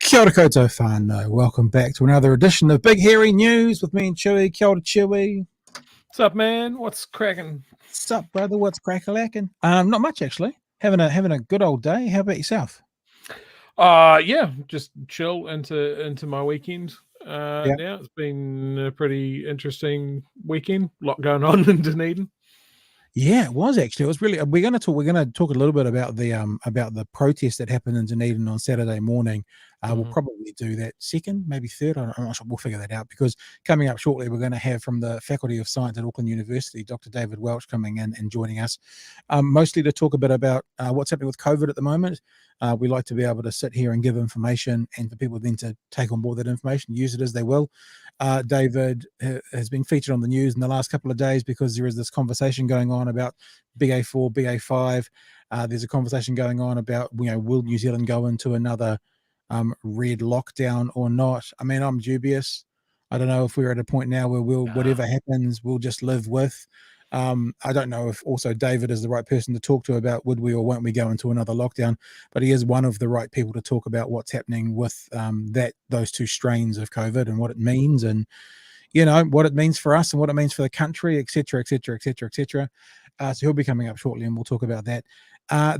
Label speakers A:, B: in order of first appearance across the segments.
A: Kia ora koutou whānau. Welcome back to another edition of Big Hairy News with me and Chewy. Kia ora, Chewy.
B: What's up, man? What's cracking?
A: What's up, brother? What's crack-a-lacking? Not much, actually. Having a good old day. How about yourself?
B: Yeah, just chill into my weekend. Now it's been a pretty interesting weekend. A lot going on in Dunedin.
A: Yeah, it was actually. It was really. We're going to talk a little bit about the protest that happened in Dunedin on Saturday morning. We'll probably do that second, maybe third. I'm not sure. We'll figure that out, because coming up shortly, we're going to have from the Faculty of Science at Auckland University, Dr. David Welch coming in and joining us, mostly to talk a bit about what's happening with COVID at the moment. We like to be able to sit here and give information, and for people then to take on board that information, use it as they will. David has been featured on the news in the last couple of days because there is this conversation going on about BA.4, BA.5. There's a conversation going on about, will New Zealand go into another red lockdown or not? I mean, I'm dubious. I don't know if we're at a point now where whatever happens, we'll just live with. I don't know if also David is the right person to talk to about would we or won't we go into another lockdown, but he is one of the right people to talk about what's happening with those two strains of COVID and what it means, and what it means for us and what it means for the country, etc., etc., etc., etc. So he'll be coming up shortly, and we'll talk about that.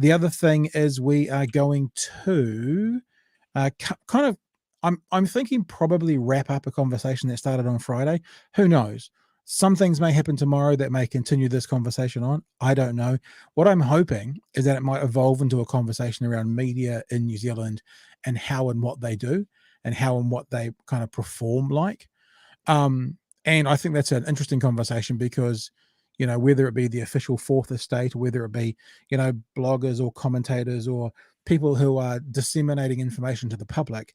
A: The other thing is we are going to I'm thinking probably wrap up a conversation that started on Friday. Who knows? Some things may happen tomorrow that may continue this conversation on. I don't know. What I'm hoping is that it might evolve into a conversation around media in New Zealand and how and what they do and how and what they kind of perform like. And I think that's an interesting conversation because, whether it be the official fourth estate, or whether it be, bloggers or commentators or people who are disseminating information to the public,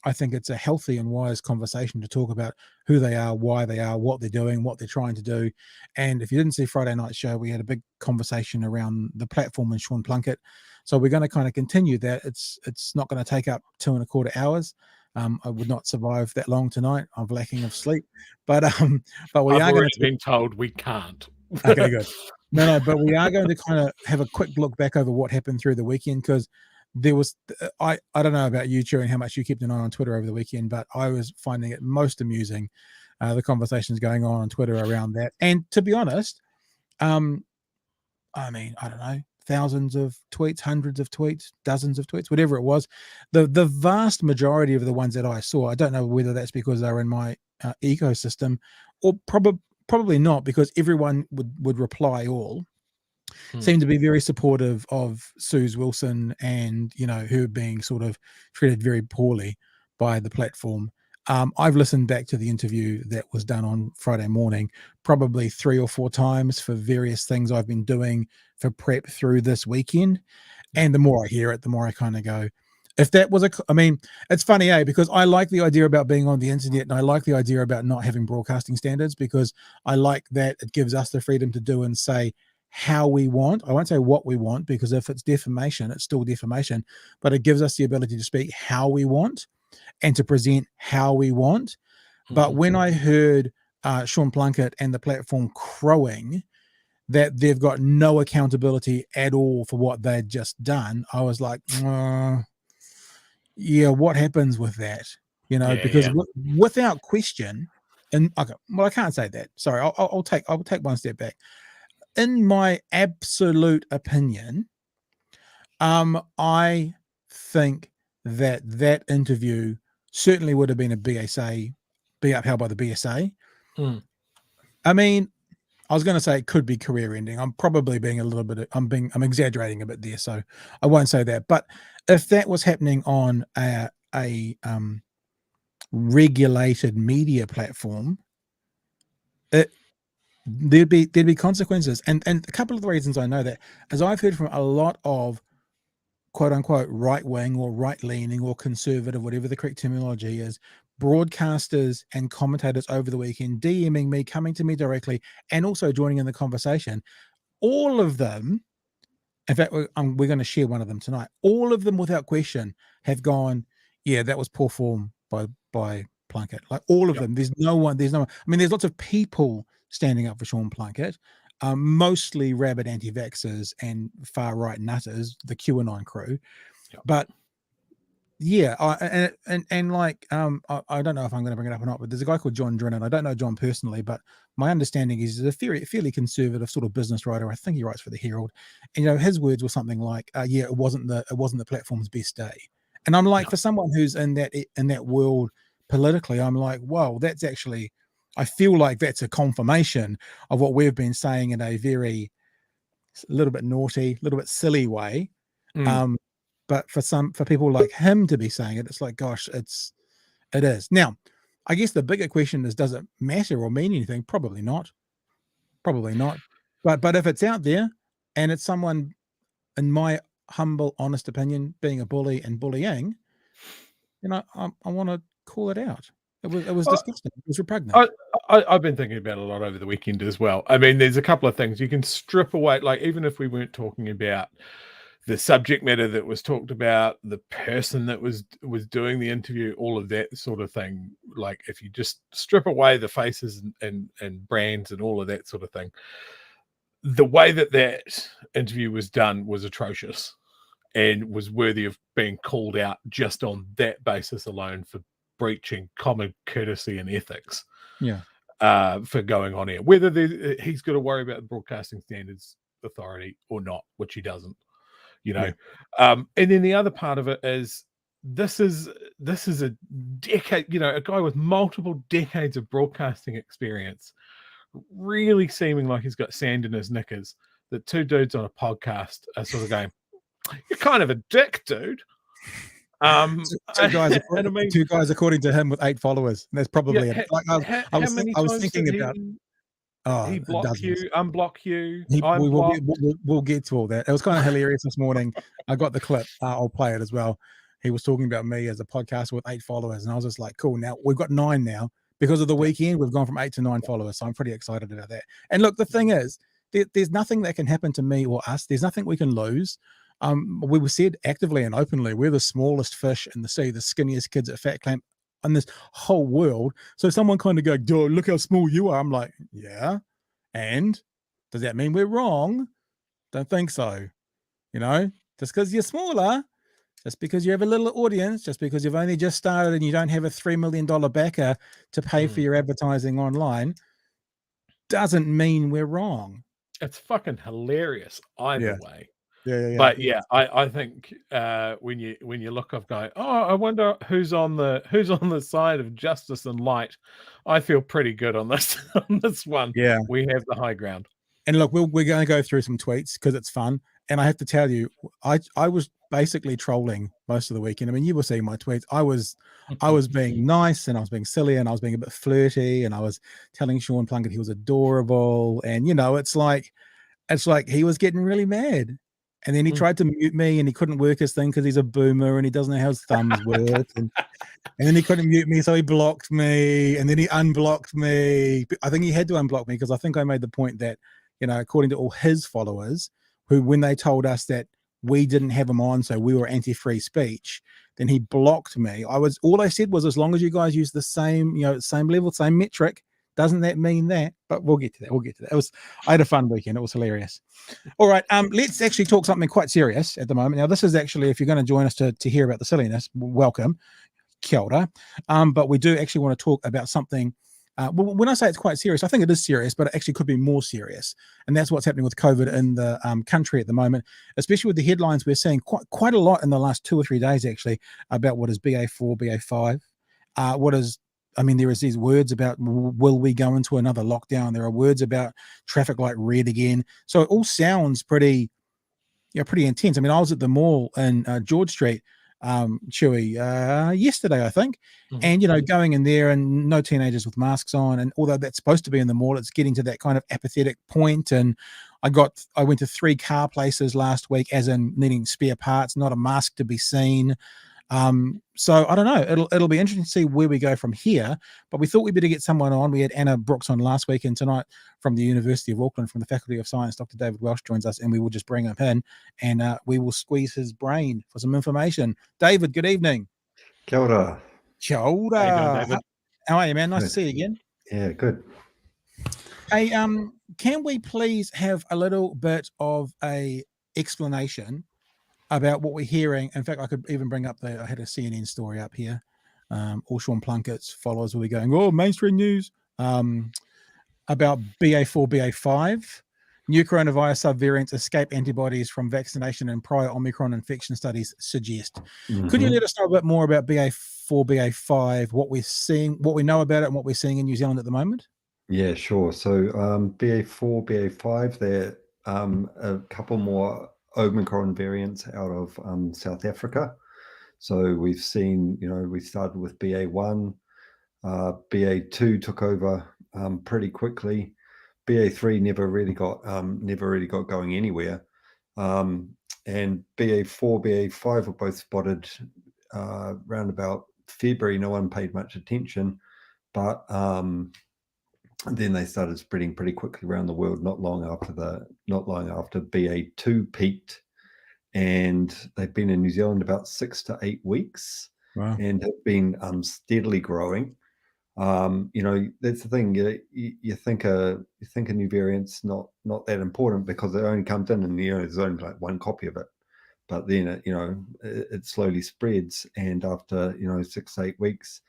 A: I think it's a healthy and wise conversation to talk about who they are, why they are, what they're doing, what they're trying to do. And if you didn't see Friday night's show, we had a big conversation around the platform and Sean Plunket. So we're going to kind of continue that. It's not going to take up 2.25 hours. I would not survive that long tonight. I'm lacking of sleep, but we are going to
B: been told we can't.
A: Okay, good. No, but we are going to kind of have a quick look back over what happened through the weekend, because there was, I don't know about you, Chew, and how much you kept an eye on Twitter over the weekend, but I was finding it most amusing, the conversations going on Twitter around that. And to be honest, I mean, I don't know, thousands of tweets, hundreds of tweets, dozens of tweets, whatever it was. The vast majority of the ones that I saw, I don't know whether that's because they're in my ecosystem, or probably not, because everyone would reply all. Seemed to be very supportive of Suze Wilson and, her being sort of treated very poorly by the platform. I've listened back to the interview that was done on Friday morning, probably 3 or 4 times for various things I've been doing for prep through this weekend. And the more I hear it, the more I kind of go, if that was it's funny, because I like the idea about being on the internet, and I like the idea about not having broadcasting standards, because I like that it gives us the freedom to do and say how we want. I won't say what we want, because if it's defamation, it's still defamation, but it gives us the ability to speak how we want and to present how we want. But when I heard Sean Plunket and the platform crowing that they've got no accountability at all for what they'd just done, I was like, yeah, what happens with that? Because without question, and okay, well, I can't say that. Sorry, I'll take one step back. In my absolute opinion, I think that interview certainly would have been be upheld by the BSA. I mean, I was going to say it could be career ending. I'm probably being I'm exaggerating a bit there, so I won't say that. But if that was happening on a regulated media platform, there'd be consequences. And a couple of the reasons I know that, as I've heard from a lot of quote unquote right wing or right leaning or conservative, whatever the correct terminology is, broadcasters and commentators over the weekend DMing me, coming to me directly, and also joining in the conversation. All of them, in fact, we're going to share one of them tonight. All of them, without question, have gone, yeah, that was poor form by Plunket. Like all of them. There's no one. I mean, there's lots of people standing up for Sean Plunket, mostly rabid anti-vaxxers and far right nutters, the QAnon crew. But yeah, I don't know if I'm going to bring it up or not, but there's a guy called John Drennan. I don't know John personally, but my understanding is he's a fairly conservative sort of business writer. I think he writes for the Herald, and his words were something like, "Yeah, it wasn't the platform's best day." And I'm like, for someone who's in that world politically, I'm like, whoa, that's actually, I feel like that's a confirmation of what we've been saying in a very little bit naughty, little bit silly way. But for people like him to be saying it, it's like, gosh, it is. Now, I guess the bigger question is, does it matter or mean anything? Probably not. But if it's out there and it's someone, in my humble, honest opinion, being a bully and bullying, I want to call it out. It was disgusting. It was repugnant.
B: I've been thinking about it a lot over the weekend as well. I mean, there's a couple of things you can strip away. Like, even if we weren't talking about the subject matter that was talked about, the person that was doing the interview, all of that sort of thing. Like, if you just strip away the faces and brands and all of that sort of thing, the way that interview was done was atrocious and was worthy of being called out just on that basis alone for breaching common courtesy and ethics.
A: Yeah.
B: For going on air, whether he's got to worry about the Broadcasting Standards Authority or not, which he doesn't. And then the other part of it is this is a decade, a guy with multiple decades of broadcasting experience, really seeming like he's got sand in his knickers, that two dudes on a podcast are sort of going, you're kind of a dick, dude.
A: Two guys according to him with 8 followers. And that's probably it. Like, I was thinking about
B: he block you, unblock you.
A: We'll get to all that. It was kind of hilarious this morning. I got the clip. I'll play it as well. He was talking about me as a podcaster with 8 followers, and I was just like, cool. Now we've got 9 now because of the weekend. We've gone from 8 to 9 followers, so I'm pretty excited about that. And look, the thing is, there's nothing that can happen to me or us. There's nothing we can lose. We were said actively and openly, we're the smallest fish in the sea, the skinniest kids at Fat Clamp on this whole world. So someone kind of go, dude, look how small you are. I'm like, yeah. And does that mean we're wrong? Don't think so. Just because you're smaller, just because you have a little audience, just because you've only just started and you don't have a $3 million backer to pay for your advertising online, doesn't mean we're wrong.
B: It's fucking hilarious either way.
A: Yeah.
B: But I think when you look up, going, oh, I wonder who's on the side of justice and light. I feel pretty good on this one.
A: Yeah,
B: we have the high ground.
A: And look, we're going to go through some tweets because it's fun. And I have to tell you, I was basically trolling most of the weekend. I mean, you were seeing my tweets. I was being nice, and I was being silly, and I was being a bit flirty, and I was telling Sean Plunket he was adorable. And it's like he was getting really mad. And then he tried to mute me, and he couldn't work his thing because he's a boomer and he doesn't know how his thumbs work. And then he couldn't mute me, so he blocked me, and then he unblocked me. I think he had to unblock me because I think I made the point that, according to all his followers, who, when they told us that we didn't have him on, so we were anti-free speech, then he blocked me. All I said was, as long as you guys use the same, same level, same metric, doesn't that mean that? But we'll get to that. I had a fun weekend. It was hilarious. All right. Let's actually talk something quite serious at the moment. Now, this is actually, if you're going to join us to hear about the silliness, welcome. Kia ora. But we do actually want to talk about something. When I say it's quite serious, I think it is serious, but it actually could be more serious. And that's what's happening with COVID in the country at the moment, especially with the headlines we're seeing quite a lot in the last 2 or 3 days, actually, about what is BA.4, BA.5, there is these words about, will we go into another lockdown? There are words about traffic light red again. So it all sounds pretty intense. I mean, I was at the mall in George Street Chewy, yesterday, I think. And, going in there and no teenagers with masks on. And although that's supposed to be in the mall, it's getting to that kind of apathetic point. And I went to 3 car places last week, as in needing spare parts, not a mask to be seen. So I don't know. It'll be interesting to see where we go from here. But we thought we'd better get someone on. We had Anna Brooks on last week, and tonight from the University of Auckland, from the Faculty of Science, Dr. David Welch joins us, and we will just bring him in, and we will squeeze his brain for some information. David, good evening.
C: Kia ora.
A: Kia ora.
B: How you doing, David?
A: How are you, man? Nice to see you again.
C: Yeah, good.
A: Hey, can we please have a little bit of a explanation about what we're hearing? In fact, I could even bring up I had a CNN story up here. All Sean Plunket's followers will be going, oh, mainstream news, about BA.4, BA.5. New coronavirus subvariants escape antibodies from vaccination, and prior Omicron infection studies suggest. Could you let us know a bit more about BA.4, BA.5, what we're seeing, what we know about it, and what we're seeing in New Zealand at the moment?
C: Yeah, sure. So BA.4, BA.5, there a couple more Omicron variants out of South Africa. So we've seen, we started with BA.1, BA.2 took over pretty quickly. BA.3 never really got going anywhere. And BA.4, BA.5 were both spotted around about February. No one paid much attention, but then they started spreading pretty quickly around the world. Not long after BA.2 peaked, and they've been in New Zealand about 6 to 8 weeks.
A: Wow.
C: And have been steadily growing. That's the thing. You think a new variant's not that important because it only comes in and there's only like one copy of it, but then it slowly spreads, and after 6 to 8 weeks,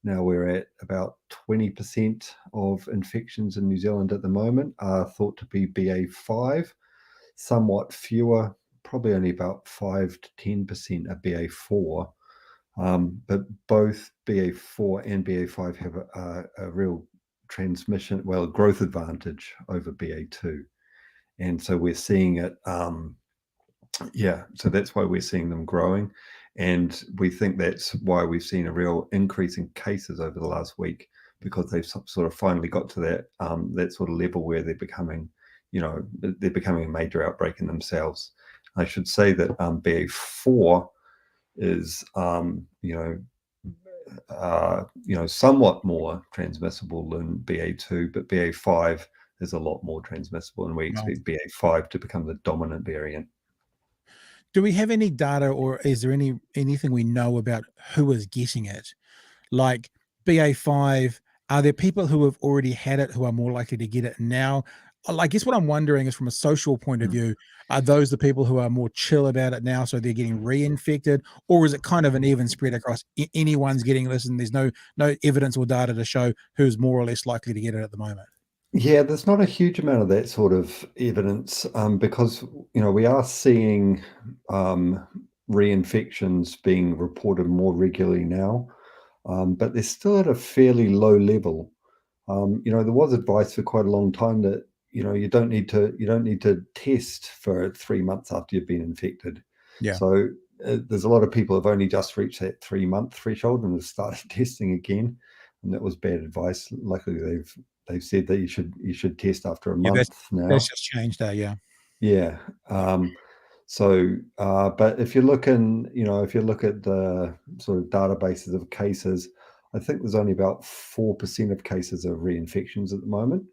C: now we're at about 20% of infections in New Zealand at the moment are thought to be BA.5. Somewhat fewer, probably only about 5 to 10% are BA.4. But both BA.4 and BA.5 have a real growth advantage over BA.2. And so we're seeing it, so that's why we're seeing them growing. And we think that's why we've seen a real increase in cases over the last week, because they've sort of finally got to that sort of level where they're becoming a major outbreak in themselves. I should say that BA.4 is somewhat more transmissible than BA.2, but BA.5 is a lot more transmissible, and we expect BA.5 to become the dominant variant.
A: Do we have any data, or is there anything we know about who is getting it? Like BA.5, are there people who have already had it who are more likely to get it now? I guess what I'm wondering is, from a social point of view, are those the people who are more chill about it now, so they're getting reinfected, or is it kind of an even spread across anyone's getting this, and there's no evidence or data to show who's more or less likely to get it at the moment?
C: Yeah, there's not a huge amount of that sort of evidence because we are seeing reinfections being reported more regularly now, but they're still at a fairly low level. There was advice for quite a long time that you don't need to test for 3 months after you've been infected.
A: Yeah.
C: So there's a lot of people who have only just reached that 3-month threshold and have started testing again, and that was bad advice. Luckily, they've said that you should test after a month now.
A: That's just changed, yeah.
C: Yeah. But if you look at the sort of databases of cases, I think there's only about 4% of cases of reinfections at the moment.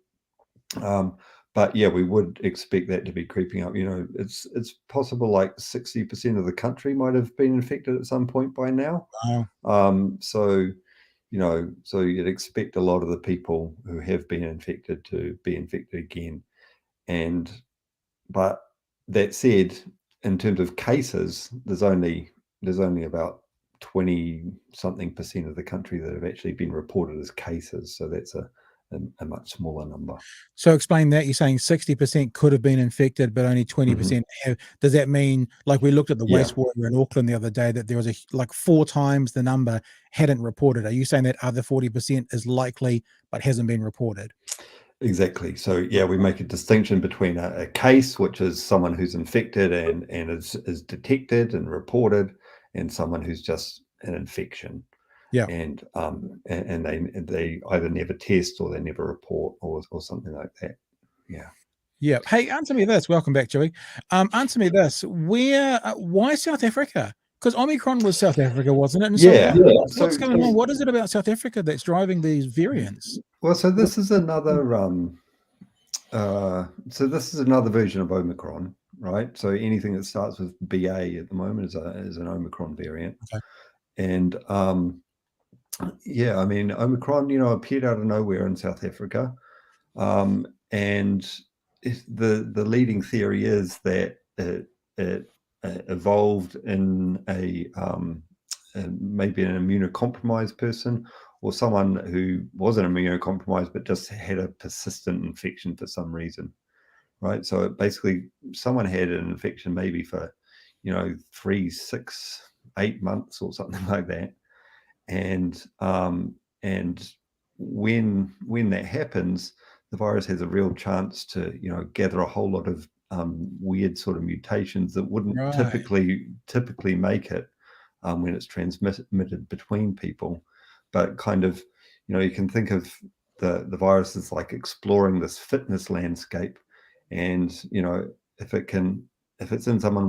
C: But yeah, we would expect that to be creeping up. It's possible like 60% of the country might have been infected at some point by now.
A: Wow.
C: So you'd expect a lot of the people who have been infected to be infected again. But that said, in terms of cases, there's only about 20-something% of the country that have actually been reported as cases. So that's a much smaller number.
A: So explain that. You're saying 60% could have been infected, but only 20% have. Does that mean, like we looked at the wastewater in Auckland the other day, that there was 4 times the number hadn't reported? Are you saying that other 40% is likely but hasn't been reported?
C: Exactly. So yeah, we make a distinction between a case, which is someone who's infected and is detected and reported, and someone who's just an infection.
A: Yeah.
C: And they either never test or they never report or something like that. Yeah.
A: Yeah. Hey, answer me this. Welcome back, Joey. Answer me this. Why South Africa? Because Omicron was South Africa, wasn't it? And
C: Yeah.
A: So what's going on? What is it about South Africa that's driving these variants?
C: Well, so this is another version of Omicron, right? So anything that starts with BA at the moment is an Omicron variant.
A: Okay.
C: And yeah, I mean, Omicron, appeared out of nowhere in South Africa. And the leading theory is that it evolved in maybe an immunocompromised person, or someone who wasn't immunocompromised but just had a persistent infection for some reason, right? So basically, someone had an infection maybe for 3, 6, 8 months or something like that, and when that happens, the virus has a real chance to gather a whole lot of weird sort of mutations that wouldn't typically make it when it's transmitted between people. But kind of, you can think of the virus as like exploring this fitness landscape, and if it's in someone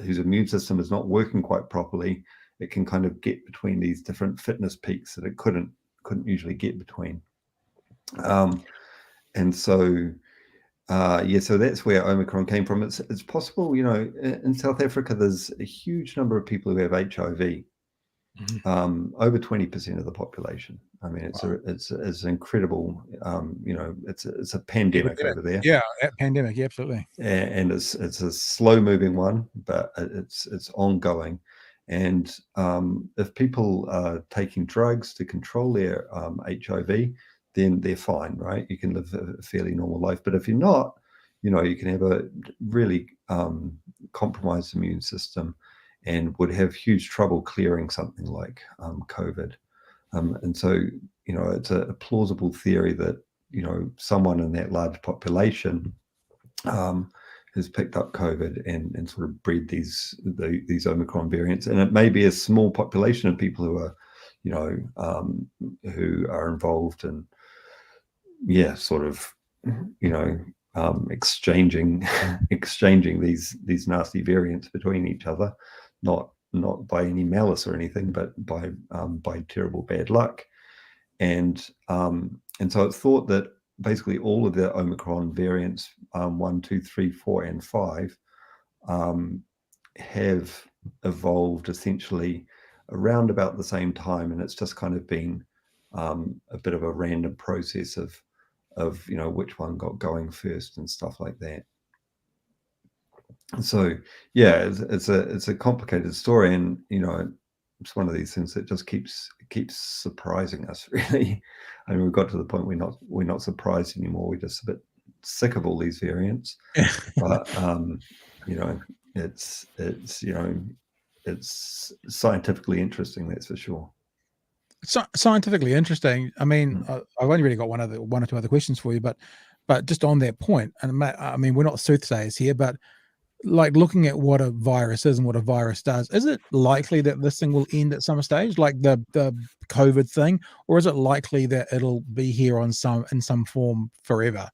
C: whose immune system is not working quite properly, it can kind of get between these different fitness peaks that it couldn't usually get between. And so so that's where Omicron came from. It's possible, in South Africa, there's a huge number of people who have HIV. Over 20% of the population. I mean, it's incredible. It's a pandemic over there.
A: Yeah, pandemic, yeah, absolutely.
C: And it's a slow moving one, but it's ongoing. And if people are taking drugs to control their HIV, then they're fine, right? You can live a fairly normal life. But if you're not, you can have a really compromised immune system and would have huge trouble clearing something like COVID. And so, it's a plausible theory that, someone in that large population has picked up COVID and sort of bred these Omicron variants. And it may be a small population of people who are, who are involved in, sort of, exchanging these nasty variants between each other, not by any malice or anything, but by terrible bad luck. And so it's thought that basically all of the Omicron variants, 1, 2, 3, 4, and 5, have evolved essentially around about the same time, and it's just kind of been a bit of a random process of which one got going first and stuff like that. So yeah, it's a complicated story, and it's one of these things that just keeps surprising us, really. I mean, we've got to the point we're not surprised anymore. We're just a bit sick of all these variants. But it's scientifically interesting, that's for sure.
A: Scientifically interesting. I mean, I've only really got one or two other questions for you, but just on that point, and I mean, we're not soothsayers here, but like looking at what a virus is and what a virus does, is it likely that this thing will end at some stage, like the COVID thing, or is it likely that it'll be here in some form forever?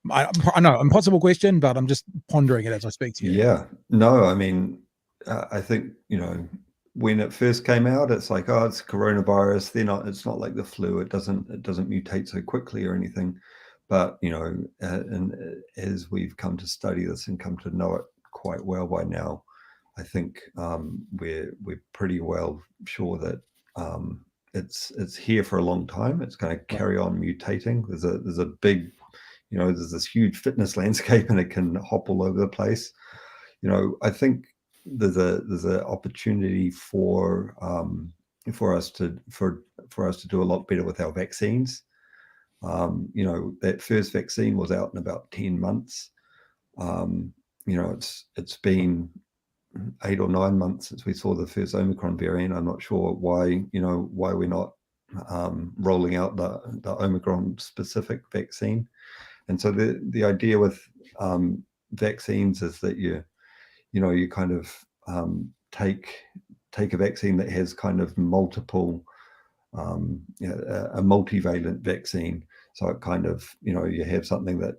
A: I know, impossible question, but I'm just pondering it as I speak to you.
C: Yeah, no, I mean, I think when it first came out, it's like, oh, it's coronavirus. It's not like the flu. It doesn't mutate so quickly or anything. But and as we've come to study this and come to know it quite well by now, I think we're pretty well sure that it's here for a long time. It's going to carry on mutating. There's a big, there's this huge fitness landscape, and it can hop all over the place. I think there's an opportunity for us to do a lot better with our vaccines. That first vaccine was out in about 10 months. It's been 8 or 9 months since we saw the first Omicron variant. I'm not sure why we're not rolling out the Omicron specific vaccine. And so the idea with vaccines is that you kind of take take a vaccine that has kind of multiple, a multivalent vaccine. So it kind of, you have something that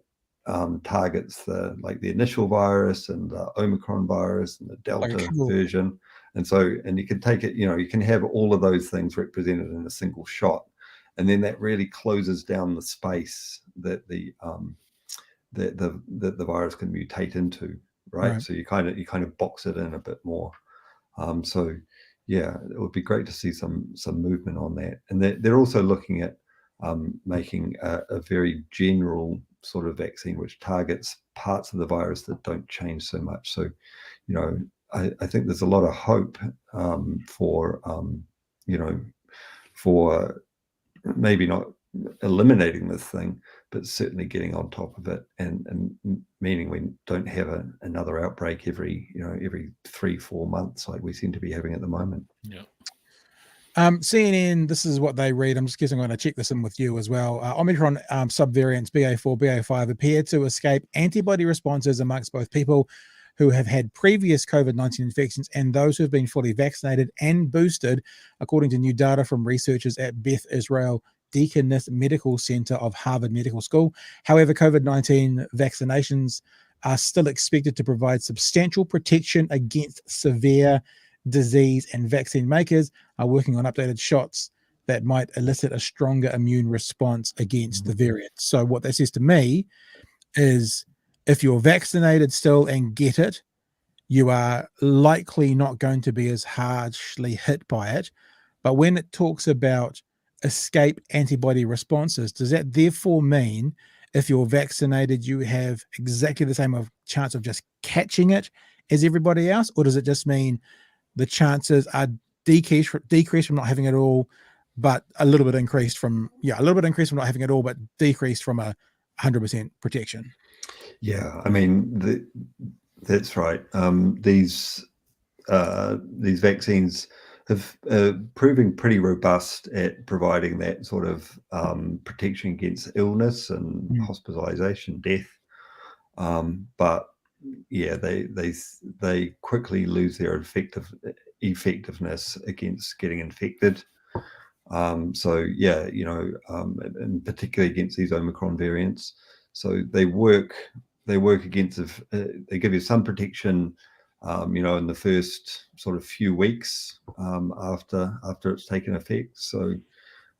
C: targets the initial virus and the Omicron virus and the Delta version. And you can take it, you can have all of those things represented in a single shot. And then that really closes down the space that the virus can mutate into, right? So you kind of box it in a bit more. So yeah, it would be great to see some movement on that. And they're also looking at making a very general sort of vaccine which targets parts of the virus that don't change so much. So, I think there's a lot of hope for maybe not eliminating this thing, but certainly getting on top of it, and meaning we don't have another outbreak every 3-4 months like we seem to be having at the moment.
B: Yeah.
A: CNN, this is what they read. I'm just guessing I'm going to check this in with you as well. Omicron subvariants BA.4, BA.5 appear to escape antibody responses amongst both people who have had previous COVID-19 infections and those who have been fully vaccinated and boosted, according to new data from researchers at Beth Israel Deaconess Medical Center of Harvard Medical School. However, COVID-19 vaccinations are still expected to provide substantial protection against severe disease, and vaccine makers are working on updated shots that might elicit a stronger immune response against the variant. So what that says to me is if you're vaccinated still and get it, you are likely not going to be as harshly hit by it. But when it talks about escape antibody responses, does that therefore mean if you're vaccinated, you have exactly the same chance of just catching it as everybody else? Or does it just mean the chances are decreased from not having it all, but a little bit increased from not having it all, but decreased from 100% protection?
C: Yeah, I mean, that's right. These vaccines have proving pretty robust at providing that sort of protection against illness and hospitalization, death. But yeah, they quickly lose their effectiveness against getting infected. So yeah, and particularly against these Omicron variants. So they work against they give you some protection, in the first sort of few weeks after it's taken effect. So,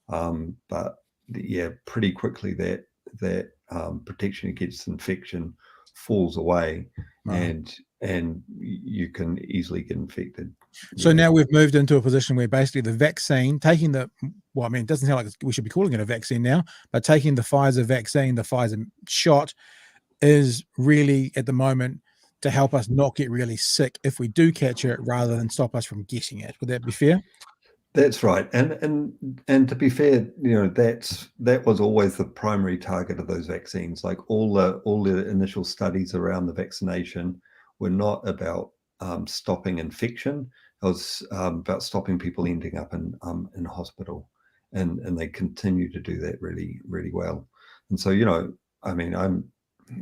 C: but yeah, pretty quickly that protection against infection falls away, and you can easily get infected.
A: So now we've moved into a position where basically the vaccine, it doesn't sound like we should be calling it a vaccine now, but taking the Pfizer vaccine, the Pfizer shot, is really at the moment to help us not get really sick if we do catch it, rather than stop us from getting it. Would that be fair?
C: That's right, and to be fair, that was always the primary target of those vaccines. Like all the initial studies around the vaccination were not about stopping infection. It was about stopping people ending up in hospital, and they continue to do that really, really well. And so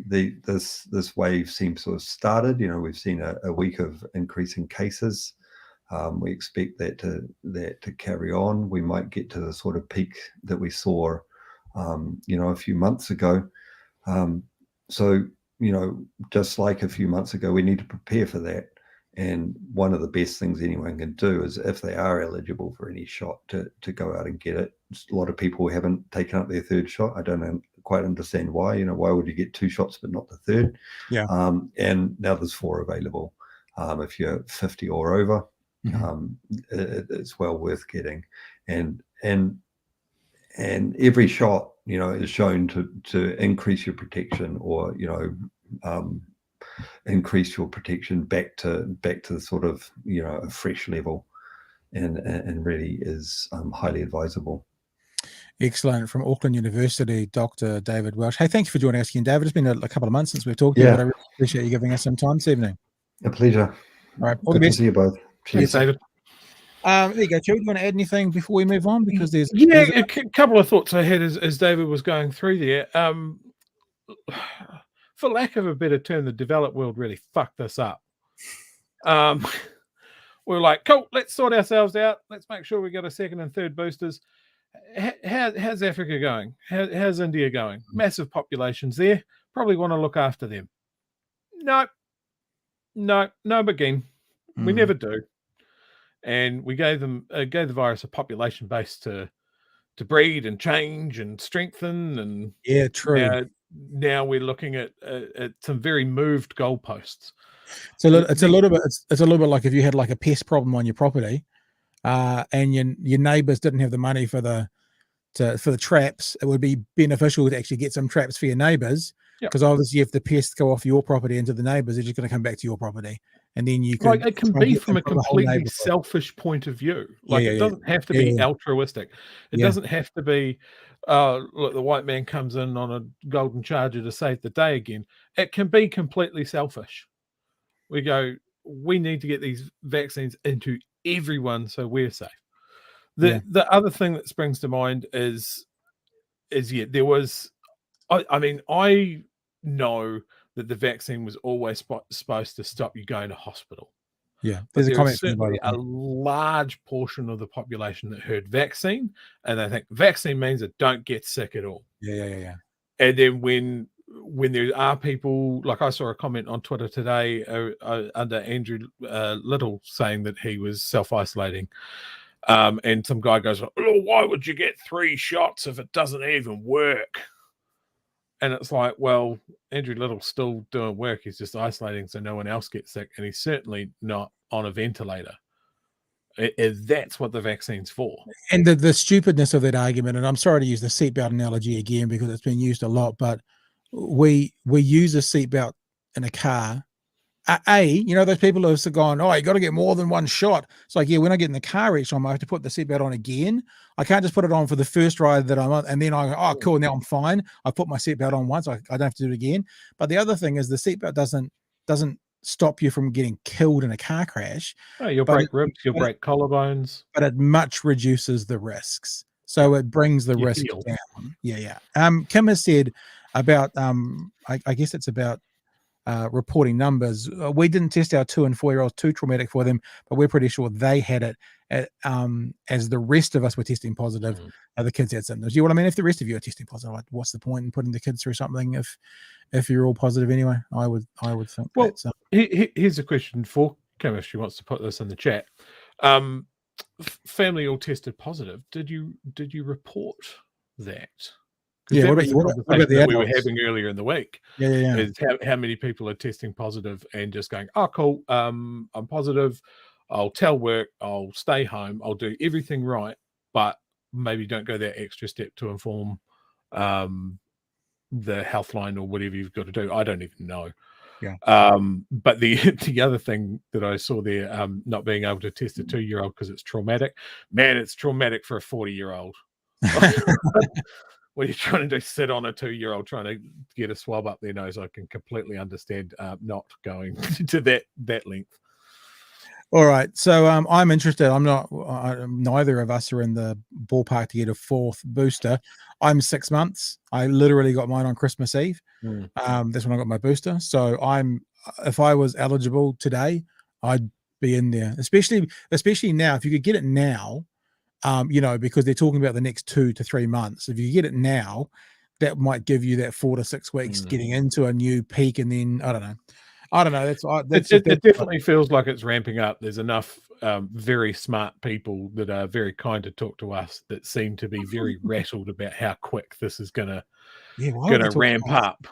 C: this wave seems to have started. We've seen a week of increasing cases. We expect that to carry on. We might get to the sort of peak that we saw, a few months ago. So, just like a few months ago, we need to prepare for that. And one of the best things anyone can do is, if they are eligible for any shot, to go out and get it. A lot of people haven't taken up their third shot. I don't quite understand why. Why would you get 2 shots but not the third?
A: Yeah.
C: And now there's 4 available. If you're 50 or over, it's well worth getting. And every shot, is shown to increase your protection, or increase your protection back to the sort of a fresh level, and really is highly advisable.
A: Excellent. From Auckland University, Dr. David Welch. Hey, thank you for joining us again, David. It's been a couple of months since we've talked to you, but I really appreciate you giving us some time this evening.
C: A pleasure.
A: All right, all
C: Good
A: the best.
C: to see you both. Cheers.
B: Thanks, David.
A: There you go, Joe. Do you want to add anything before we move on? Because there's
B: a couple of thoughts I had as David was going through there. For lack of a better term, the developed world really fucked this up. we're like, cool, let's sort ourselves out. Let's make sure we got a second and third boosters. How's Africa going? How's India going? Massive populations there. Probably want to look after them. No begin. We never do. And we gave the virus a population base to breed and change and strengthen. And
A: yeah, true.
B: Now we're looking at some very moved goalposts.
A: So it's a little bit like if you had like a pest problem on your property, and your neighbors didn't have the money for the traps. It would be beneficial to actually get some traps for your neighbors, because obviously if the pests go off your property into the neighbors, they're just going to come back to your property, and then you can.
B: Like, it can be from a completely selfish point of view. Like, it doesn't have to be altruistic. It doesn't have to be, look, the white man comes in on a golden charger to save the day again. It can be completely selfish. We go, we need to get these vaccines into everyone so we're safe. The other thing that springs to mind is there was, I mean, I know that the vaccine was always supposed to stop you going to hospital.
A: Yeah,
B: there's certainly a large portion of the population that heard vaccine, and they think vaccine means it don't get sick at all.
A: Yeah.
B: And then when there are people, like I saw a comment on Twitter today under Andrew Little saying that he was self-isolating. And some guy goes, oh, why would you get 3 shots if it doesn't even work? And it's like, well, Andrew Little's still doing work. He's just isolating so no one else gets sick. And he's certainly not on a ventilator. That's what the vaccine's for.
A: And the stupidness of that argument, and I'm sorry to use the seatbelt analogy again because it's been used a lot, but we use a seatbelt in a car. You know, those people who have gone, oh, you got to get more than 1 shot. It's like, yeah, when I get in the car each time, I have to put the seatbelt on again. I can't just put it on for the first ride that I'm on, and then I go, oh, cool, now I'm fine. I put my seatbelt on once. I don't have to do it again. But the other thing is the seatbelt doesn't stop you from getting killed in a car crash.
B: Oh, you'll break ribs, you'll break collarbones.
A: But it much reduces the risks. So it brings the risk down. Yeah. Kim has said about, I guess it's about, reporting numbers. We didn't test our 2 and 4-year-olds, too traumatic for them, but we're pretty sure they had it as the rest of us were testing positive. The kids had symptoms. You know what I mean? If the rest of you are testing positive, like, what's the point in putting the kids through something if you're all positive anyway? I would think.
B: Well, here's a question for Kim if she wants to put this in the chat. Family all tested positive. Did you report that?
A: Yeah, what about the
B: we were having earlier in the week?
A: Yeah.
B: Is how many people are testing positive and just going, oh, cool, I'm positive. I'll tell work. I'll stay home. I'll do everything right, but maybe don't go that extra step to inform the healthline or whatever you've got to do. I don't even know.
A: Yeah.
B: But the other thing that I saw there, not being able to test a 2-year-old because it's traumatic. Man, it's traumatic for a 40-year-old. What are you trying to do? Sit on a 2-year-old trying to get a swab up their nose? I can completely understand not going to that length.
A: All right, so I'm interested. Neither of us are in the ballpark to get a 4th booster. I'm 6 months. I literally got mine on Christmas Eve. That's when I got my booster. So if I was eligible today, I'd be in there. Especially now, if you could get it now. You know, because they're talking about the next 2 to 3 months. If you get it now, that might give you that 4 to 6 weeks getting into a new peak, and then I don't know. It
B: definitely feels like it's ramping up. There's enough very smart people that are very kind to talk to us that seem to be very rattled about how quick this is gonna ramp up.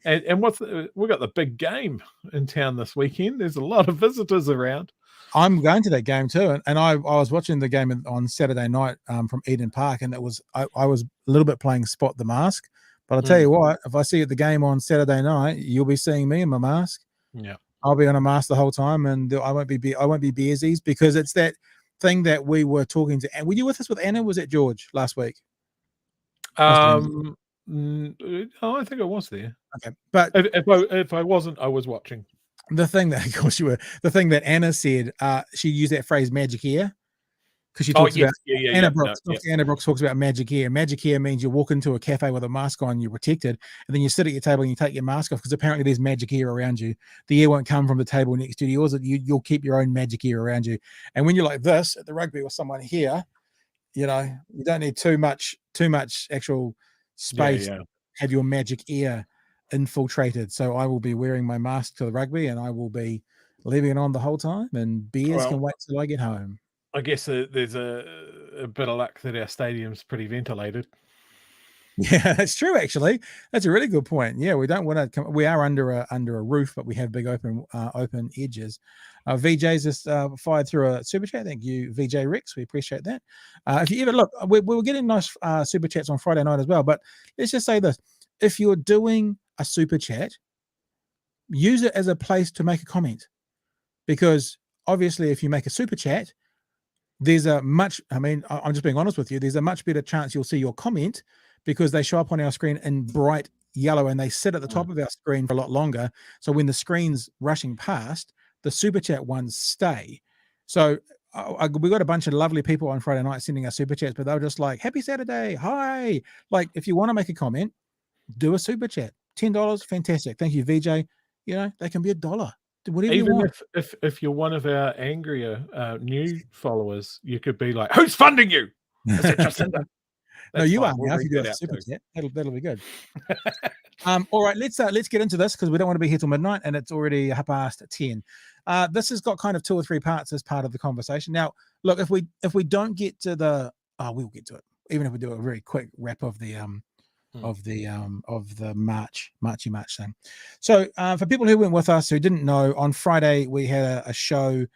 B: And we've got the big game in town this weekend. There's a lot of visitors around.
A: I'm going to that game too, and I was watching the game on Saturday night from Eden Park, and I was a little bit playing spot the mask. But I'll tell you what, if I see you at the game on Saturday night, you'll be seeing me in my mask.
B: Yeah,
A: I'll be on a mask the whole time, and I won't be Bearsies, because it's that thing that we were talking to. And were you with us with Anna? Was it George last week?
B: Oh, I think I was there.
A: Okay, but
B: if I wasn't, I was watching.
A: The thing that, of course, you were. The thing that Anna said, she used that phrase "magic hair," because she talks about Anna
B: No,
A: Brooks. Anna Brooks talks about magic air. Magic air means you walk into a cafe with a mask on, you're protected, and then you sit at your table and you take your mask off because apparently there's magic air around you. The air won't come from the table next to you. You'll keep your own magic air around you. And when you're like this at the rugby with someone here, you don't need too much actual space to have your magic air infiltrated. So I will be wearing my mask to the rugby and I will be leaving it on the whole time, and beers can wait till I get home.
B: I guess there's a bit of luck that our stadium's pretty ventilated.
A: Yeah, that's true. Actually, that's a really good point. Yeah, we don't want to come. We are under a roof, but we have big open edges. VJ's just fired through a super chat. Thank you, VJ Rex. We appreciate that. If you ever look, we were getting nice super chats on Friday night as well. But let's just say this: if you're doing a super chat, use it as a place to make a comment, because obviously, if you make a super chat, there's a much. I mean, I'm just being honest with you. There's a much better chance you'll see your comment, because they show up on our screen in bright yellow and they sit at the top of our screen for a lot longer. So when the screen's rushing past, the super chat ones stay. So we got a bunch of lovely people on Friday night sending us super chats, but they were just like, happy Saturday, hi. Like, if you want to make a comment, do a super chat. $10, fantastic. Thank you, VJ. They can be $1. Whatever you want.
B: If you're one of our angrier new followers, you could be like, who's funding you? Is it Jacinda?
A: No, you are now. If you do a super chat, that'll be good. All right, let's get into this, because we don't want to be here till midnight, and it's already 10:30. This has got kind of 2 or 3 parts as part of the conversation. Now, look, if we don't get to the, we'll get to it. Even if we do a very quick wrap of the March thing. So for people who weren't with us, who didn't know, on Friday we had a show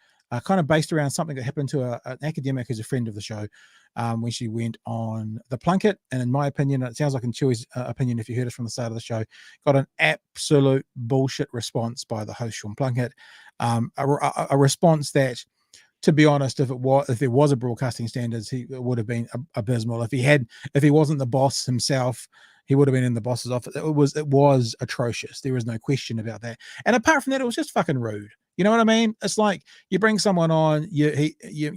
A: kind of based around something that happened to an academic who's a friend of the show. When she went on the Plunket, and in my opinion, it sounds like in Chewy's opinion, if you heard us from the start of the show, got an absolute bullshit response by the host, Sean Plunket. A response that, to be honest, if there was a broadcasting standards, it would have been abysmal. If he wasn't the boss himself, he would have been in the boss's office. It was atrocious. There is no question about that. And apart from that, it was just fucking rude. You know what I mean? It's like you bring someone on, you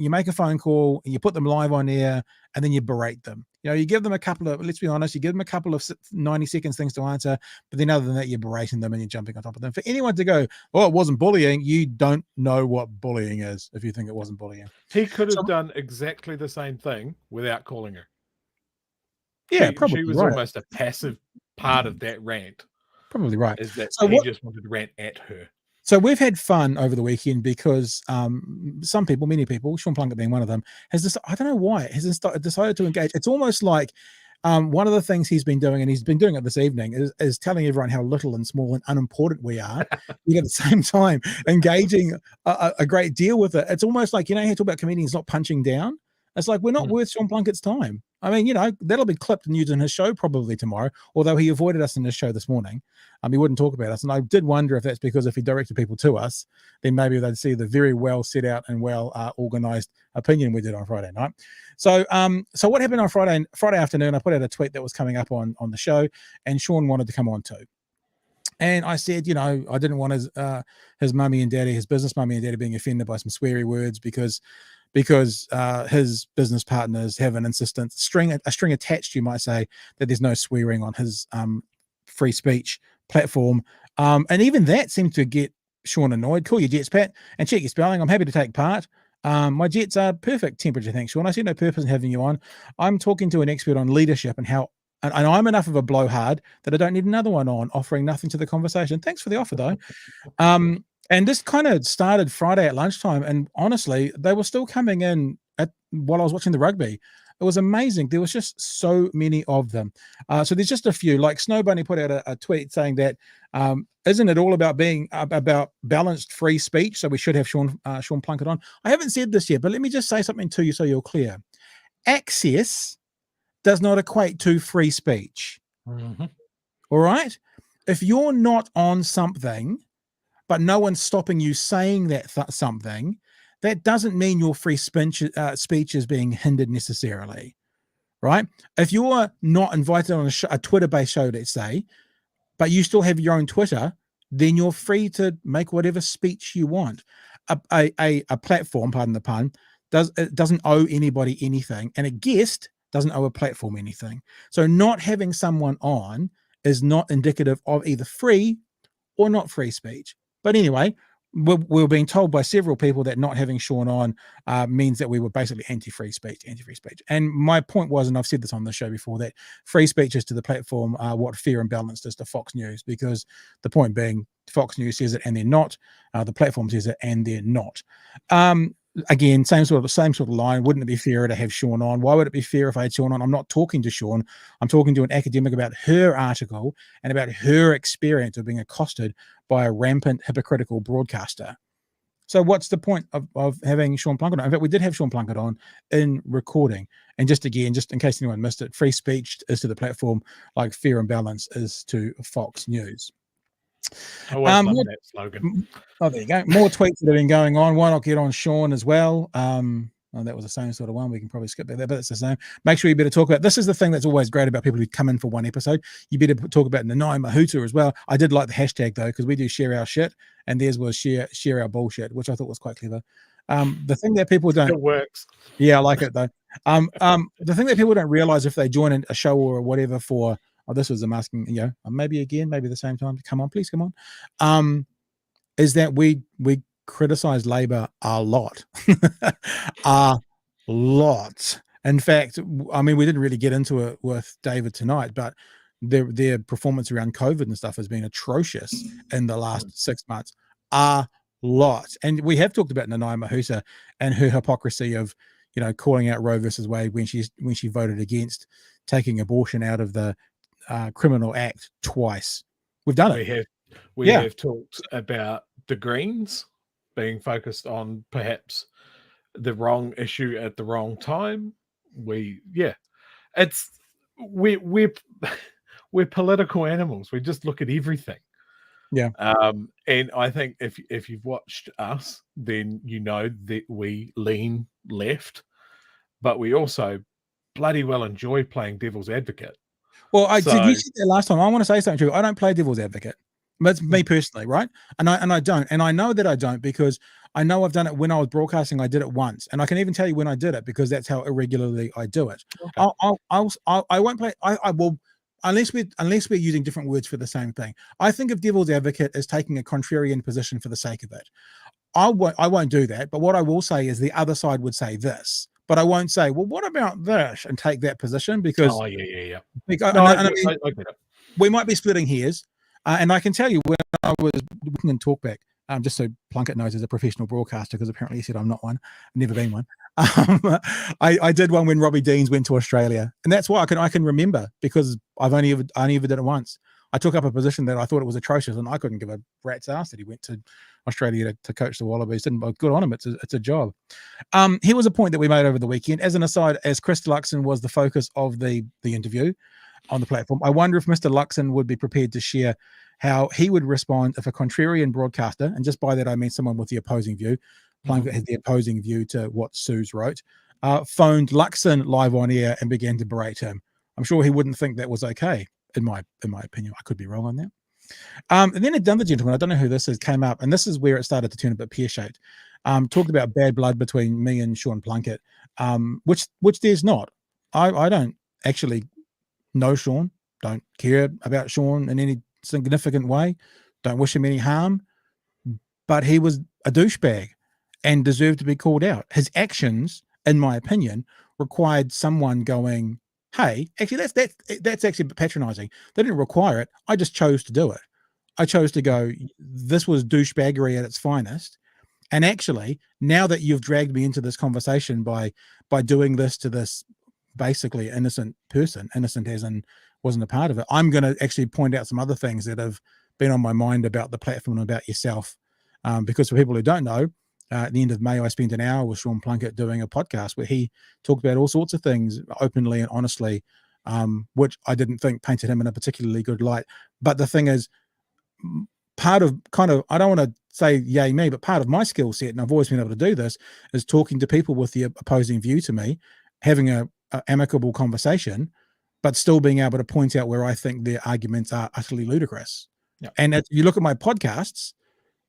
A: make a phone call, and you put them live on air, and then you berate them. You give them a couple of, let's be honest, you give them a couple of 90 seconds things to answer, but then other than that, you're berating them and you're jumping on top of them. For anyone to go, oh, it wasn't bullying, you don't know what bullying is if you think it wasn't bullying.
B: He could have done exactly the same thing without calling her.
A: Yeah, probably.
B: She was almost a passive part of that rant.
A: Probably right.
B: Is that he just wanted to rant at her.
A: So we've had fun over the weekend because many people, Sean Plunket being one of them, I don't know why, has decided to engage. It's almost like one of the things he's been doing, and he's been doing it this evening, is telling everyone how little and small and unimportant we are, yet at the same time engaging a great deal with it. It's almost like, he talk about comedians not punching down. It's like, we're not worth Sean Plunket's time. I mean, that'll be clipped and used in his show probably tomorrow, although he avoided us in his show this morning. He wouldn't talk about us. And I did wonder if that's because if he directed people to us, then maybe they'd see the very well set out and well organized opinion we did on Friday night. So what happened on Friday afternoon, I put out a tweet that was coming up on the show, and Sean wanted to come on too. And I said, I didn't want his mummy and daddy, his business mummy and daddy, being offended by some sweary words because his business partners have an insistent string attached, you might say, that there's no swearing on his free speech platform. And even that seemed to get Sean annoyed. Call your jets, Pat, and check your spelling. I'm happy to take part. My jets are perfect temperature, thanks, Sean. I see no purpose in having you on. I'm talking to an expert on leadership and how, and I'm enough of a blowhard that I don't need another one on, offering nothing to the conversation. Thanks for the offer, though. And this kind of started Friday at lunchtime, and honestly, they were still coming in while I was watching the rugby. It was amazing. There was just so many of them. So there's just a few. Like Snow Bunny put out a tweet saying that isn't it all about being about balanced free speech? So we should have Sean Plunket on. I haven't said this yet, but let me just say something to you so you're clear. Access does not equate to free speech.
B: Mm-hmm.
A: All right? If you're not on something, but no one's stopping you saying that something, that doesn't mean your free speech is being hindered necessarily, right? If you're not invited on a Twitter-based show, let's say, but you still have your own Twitter, then you're free to make whatever speech you want. A platform, pardon the pun, it doesn't owe anybody anything, and a guest doesn't owe a platform anything. So not having someone on is not indicative of either free or not free speech. But anyway, we're being told by several people that not having Sean on means that we were basically anti-free speech. And my point was, and I've said this on the show before, that free speech is to the platform what Fair and Balanced is to Fox News, because the point being, Fox News says it and they're not. The platform says it and they're not. Again, same sort of line. Wouldn't it be fairer to have Sean on? Why would it be fair if I had Sean on? I'm not talking to Sean. I'm talking to an academic about her article and about her experience of being accosted by a rampant hypocritical broadcaster. So what's the point of having Sean Plunket on? In fact, we did have Sean Plunket on in recording. And just in case anyone missed it, free speech is to the platform like Fair and Balance is to Fox News.
B: I always love that slogan.
A: Oh, there you go. More tweets that have been going on. Why not get on Sean as well? That was the same sort of one. We can probably skip that, but it's the same. Make sure you better talk about, this is the thing that's always great about people who come in for one episode. You better talk about Nanai Mahuta as well. I did like the hashtag though, because we do share our shit, and theirs was share our bullshit, which I thought was quite clever. The thing that people don't,
B: it works.
A: Yeah, I like it though. The thing that people don't realize if they join a show or whatever for, this was them asking, maybe again, maybe the same time. Come on, please, come on. Is that we criticize Labor a lot, a lot. In fact, I mean, we didn't really get into it with David tonight, but their performance around COVID and stuff has been atrocious in the last 6 months. A lot. And we have talked about Nanai Mahuta and her hypocrisy of, calling out Roe versus Wade when she voted against taking abortion out of the criminal act twice. We've done it.
B: We have talked about the Greens being focused on perhaps the wrong issue at the wrong time. We're political animals. We just look at everything.
A: Yeah.
B: And I think if you've watched us, then you know that we lean left, but we also bloody well enjoy playing devil's advocate.
A: Well, did you say that last time? I want to say something true. I don't play devil's advocate. That's me personally, right? And I don't. And I know that I don't, because I know I've done it when I was broadcasting. I did it once, and I can even tell you when I did it, because that's how irregularly I do it. Okay. I won't play. I will, unless we're using different words for the same thing. I think of devil's advocate as taking a contrarian position for the sake of it. I won't do that. But what I will say is the other side would say this, but I won't say, well, what about this, and take that position, because we might be splitting hairs. And I can tell you, when I was working in Talkback, just so Plunket knows, as a professional broadcaster, because apparently he said I'm not one, I've never been one. I did one when Robbie Deans went to Australia, and that's why I can remember, because I only ever did it once. I took up a position that I thought it was atrocious, and I couldn't give a rat's ass that he went to Australia to coach the Wallabies. But good on him. It's a job. Here was a point that we made over the weekend. As an aside, as Chris Luxon was the focus of the interview on the platform, I wonder if Mr. Luxon would be prepared to share how he would respond if a contrarian broadcaster, and just by that I mean someone with the opposing view, Plunket has the opposing view to what Suze wrote, phoned Luxon live on air and began to berate him. I'm sure he wouldn't think that was okay, in my opinion. I could be wrong on that. And then another gentleman, I don't know who this is, came up, and this is where it started to turn a bit pear-shaped. Talked about bad blood between me and Sean Plunket, which there's not. I don't actually know Sean, don't care about Sean in any significant way, don't wish him any harm, but he was a douchebag and deserved to be called out. His actions, in my opinion, required someone going, hey, actually that's actually patronizing. They didn't require it. I just chose to do it. I chose to go, this was douchebaggery at its finest. And actually, now that you've dragged me into this conversation by doing this to this basically innocent person, innocent as in wasn't a part of it, I'm going to actually point out some other things that have been on my mind about the platform and about yourself. Because for people who don't know, at the end of May, I spent an hour with Sean Plunket doing a podcast where he talked about all sorts of things openly and honestly, which I didn't think painted him in a particularly good light. But the thing is, part of I don't want to say yay me, but part of my skill set, and I've always been able to do this, is talking to people with the opposing view to me, having a amicable conversation, but still being able to point out where I think their arguments are utterly ludicrous. Yeah. And if you look at my podcasts,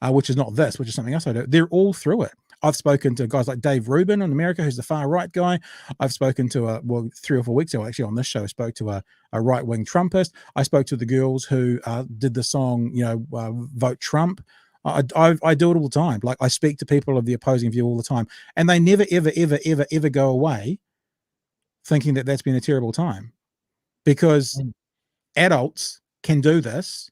A: which is not this, which is something else I do, they're all through it. I've spoken to guys like Dave Rubin in America, who's the far right guy. I've spoken to 3 or 4 weeks ago, actually, on this show, I spoke to a right-wing Trumpist. I spoke to the girls who did the song, Vote Trump. I do it all the time. Like, I speak to people of the opposing view all the time, and they never, ever, ever, ever, ever go away thinking that that's been a terrible time, because adults can do this.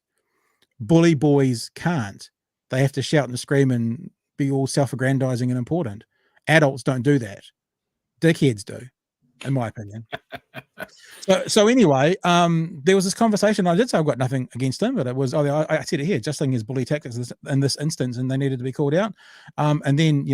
A: Bully boys can't. They have to shout and scream and be all self-aggrandizing and important. Adults don't do that. Dickheads do, in my opinion. So anyway, there was this conversation. I did say I've got nothing against him, but it was, I said it here, just thinking his bully tactics in this instance, and they needed to be called out. And then,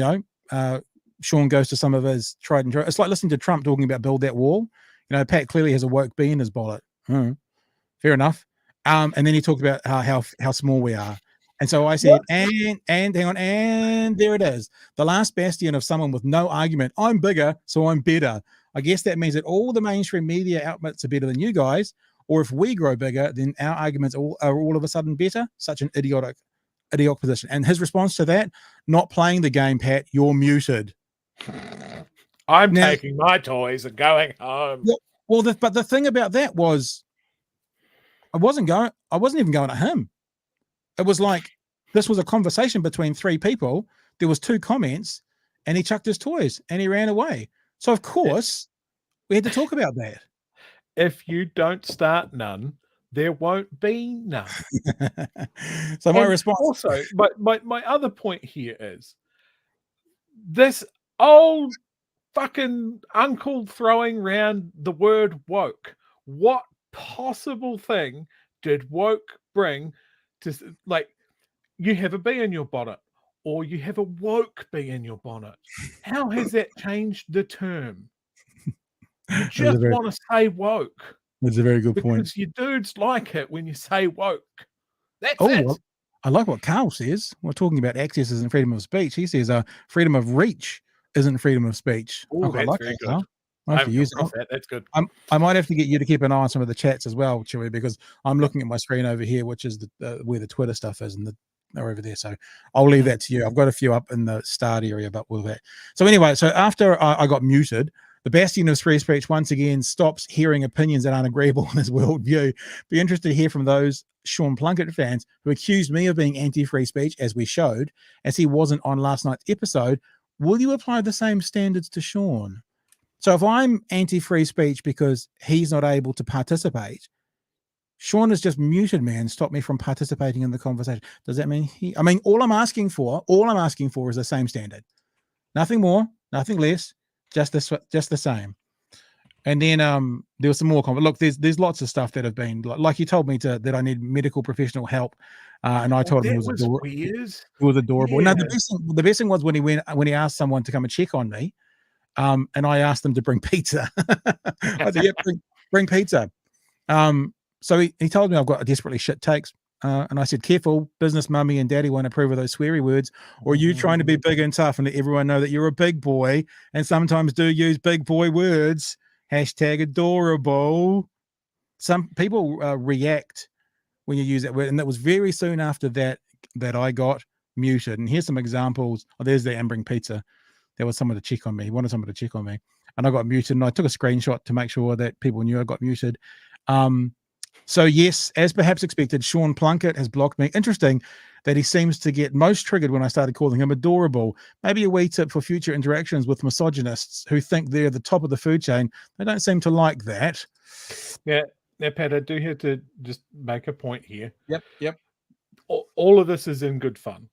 A: Sean goes to some of his tried and true. It's like listening to Trump talking about build that wall. Pat clearly has a woke bee in his bonnet. Fair enough. And then he talked about how small we are. And so I said, and hang on, and there it is. The last bastion of someone with no argument. I'm bigger, so I'm better. I guess that means that all the mainstream media outlets are better than you guys, or if we grow bigger, then our arguments are all of a sudden better. Such an idiotic position. And his response to that, not playing the game, Pat, you're muted.
B: I'm taking my toys and going home.
A: Well, but the thing about that was, I wasn't even going at him. It was like, this was a conversation between 3 people. There was 2 comments, and he chucked his toys and he ran away. So of course we had to talk about that.
B: If you don't start none, there won't be none.
A: So my response
B: also, my other point here is this old fucking uncle throwing around the word woke. What possible thing did woke bring to, like, you have a bee in your bonnet or you have a woke bee in your bonnet? How has that changed the term? You just want to say woke.
A: That's a very good point.
B: Because you dudes like it when you say woke. That's it.
A: Well, I like what Carl says. We're talking about access isn't freedom of speech. He says freedom of reach isn't freedom of speech.
B: Oh, that's
A: like
B: very
A: that,
B: good.
A: Carl. I have to use
B: that. That's good.
A: I might have to get you to keep an eye on some of the chats as well, Chewy, because I'm looking at my screen over here, which is where the Twitter stuff is, and they're over there. So I'll leave that to you. I've got a few up in the start area, but with that. So anyway, so after I got muted, the bastion of free speech once again stops hearing opinions that aren't agreeable in his worldview. Be interested to hear from those Sean Plunket fans who accused me of being anti-free speech, as we showed, as he wasn't on last night's episode. Will you apply the same standards to Sean? So if I'm anti-free speech because he's not able to participate, Sean has just muted me and stopped me from participating in the conversation. Does that mean all I'm asking for is the same standard. Nothing more, nothing less, just the same. And then there was some more comment. Look, there's lots of stuff that have been like he told me that I need medical professional help, and I told him it was adorable.
B: Yeah.
A: No, the best thing was when he asked someone to come and check on me, and I asked them to bring pizza. I said, "Yeah, bring pizza." So he told me I've got desperately shit takes, and I said, "Careful, business mummy and daddy won't approve of those sweary words, or you trying to be big and tough and let everyone know that you're a big boy and sometimes do use big boy words." Hashtag adorable. Some people react when you use that word, and that was very soon after that I got muted. And here's some examples. Oh, there's the bring pizza. There was someone to check on me. He wanted someone to check on me, and I got muted. And I took a screenshot to make sure that people knew I got muted. So yes, as perhaps expected, Sean Plunket has blocked me. Interesting that he seems to get most triggered when I started calling him adorable. Maybe a wee tip for future interactions with misogynists who think they're the top of the food chain. They don't seem to like that.
B: Yeah. Now, Pat, I do have to just make a point here.
A: Yep.
B: All of this is in good fun.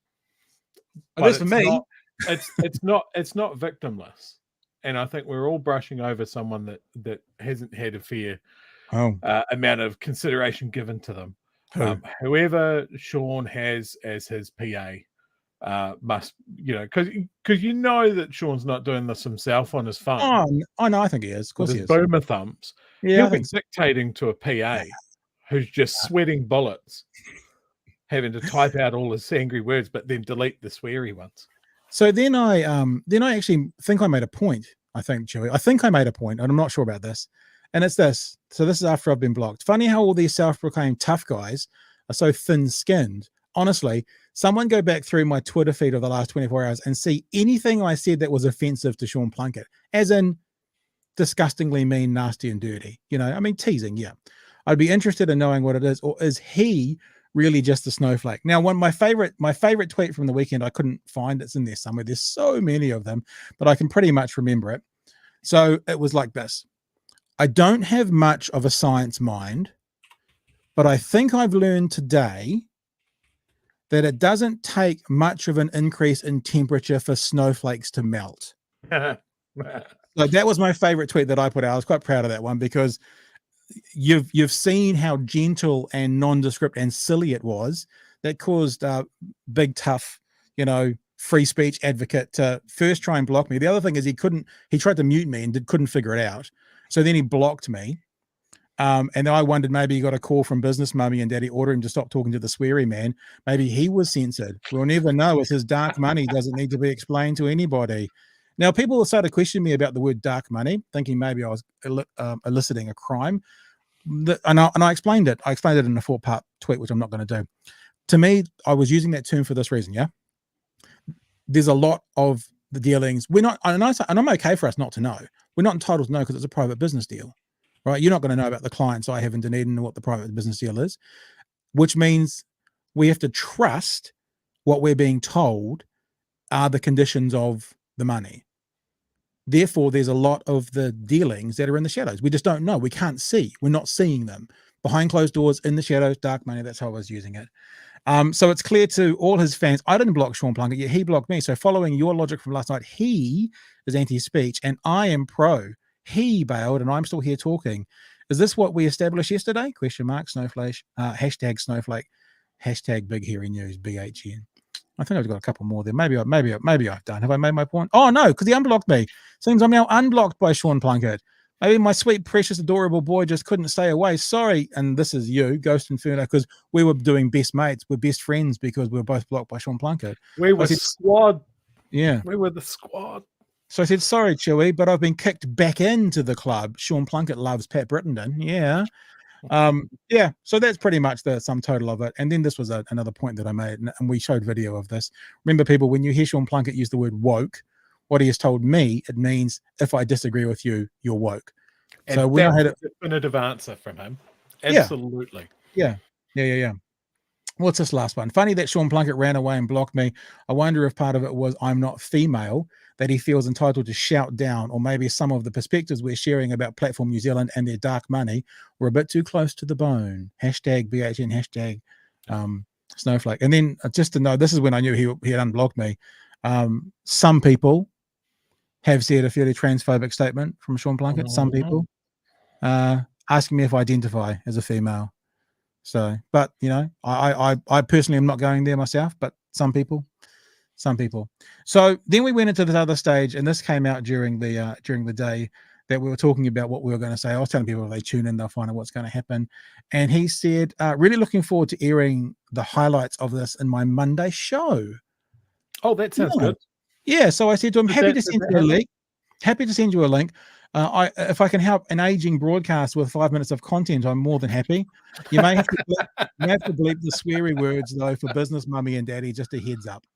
A: At least for me.
B: It's not victimless. And I think we're all brushing over someone that hasn't had a fair amount of consideration given to them. Whoever Sean has as his PA must, because that Sean's not doing this himself on his phone.
A: Oh, I know, I think he is. Of course he is.
B: Boomer thumbs.
A: Yeah,
B: He'll be dictating to a PA who's just sweating bullets, having to type out all his angry words, but then delete the sweary ones.
A: So then I actually think I made a point. I think, Joey, I made a point, and I'm not sure about this. And it's this. So this is after I've been blocked. Funny how all these self-proclaimed tough guys are so thin-skinned. honestly, someone go back through my Twitter feed of the last 24 hours and see anything I said that was offensive to Sean Plunket, as in disgustingly mean, nasty, and dirty. You know, I mean, teasing. Yeah, I'd be interested in knowing what it is, or is he really just a snowflake? Now, my favorite tweet from the weekend, I couldn't find. It's in there somewhere. There's so many of them, but I can pretty much remember it. So it was like this: I don't have much of a science mind, but I think I've learned today that it doesn't take much of an increase in temperature for snowflakes to melt. So that was my favorite tweet that I put out. I was quite proud of that one, because you've seen how gentle and nondescript and silly it was that caused big tough, you know, free speech advocate to first try and block me. The other thing is he tried to mute me and couldn't figure it out. So then he blocked me. And then I wondered, maybe he got a call from business mummy and daddy ordering him to stop talking to the sweary man. Maybe he was censored. We'll never know. It's his dark money. Doesn't need to be explained to anybody. Now, people started questioning me about the word dark money, thinking maybe I was eliciting a crime. And I explained it. I explained it in a 4-part tweet, which I'm not going to do. To me, I was using that term for this reason, yeah? There's a lot of the dealings. We're not, and I'm okay for us not to know. We're not entitled to know because it's a private business deal, right? You're not going to know about the clients I have in Dunedin and what the private business deal is, which means we have to trust what we're being told are the conditions of the money. Therefore, there's a lot of the dealings that are in the shadows. We just don't know. We can't see. We're not seeing them. Behind closed doors, in the shadows, dark money. That's how I was using it. So it's clear to all his fans. I didn't block Sean Plunket, yet he blocked me. So following your logic from last night, he is anti-speech and I am pro. He bailed and I'm still here talking. Is this what we established yesterday? Question mark, snowflake, hashtag snowflake, hashtag big hairy news, BHN. I think I've got a couple more there. Maybe I've done. Have I made my point? Oh no, because he unblocked me. Seems I'm now unblocked by Sean Plunket. Maybe my sweet, precious, adorable boy just couldn't stay away. Sorry. And this is you, Ghost Inferno, because we were doing best mates. We're best friends because we were both blocked by Sean Plunket.
B: We were squad.
A: Yeah.
B: We were the squad.
A: So I said, sorry, Chewy, but I've been kicked back into the club. Sean Plunket loves Pat Brittenden. Yeah. Yeah, so that's pretty much the sum total of it. And then this was another point that I made, and we showed video of this. Remember, people, when you hear Sean Plunket use the word woke, what he has told me, it means if I disagree with you, you're woke.
B: And
A: so when I had a
B: definitive answer from him, absolutely.
A: Yeah. What's this last one? Funny that Sean Plunket ran away and blocked me. I wonder if part of it was I'm not female, that he feels entitled to shout down, or maybe some of the perspectives we're sharing about Platform New Zealand and their dark money were a bit too close to the bone. Hashtag BHN, hashtag snowflake. And then just to know, this is when I knew he had unblocked me. Some people have said a fairly transphobic statement from Sean Plunket. Some people asking me if I identify as a female. So, but you know, I personally am not going there myself, but some people. So then we went into this other stage, and this came out during the day that we were talking about what we were going to say. I was telling people if they tune in, they'll find out what's going to happen. And he said, really looking forward to airing the highlights of this in my Monday show.
B: Oh, that sounds good.
A: Yeah. So I said to him, happy to send you a link. Happy to send you a link. If I can help an aging broadcast with 5 minutes of content, I'm more than happy. You may have to bleep the sweary words though for business mummy and daddy, just a heads up.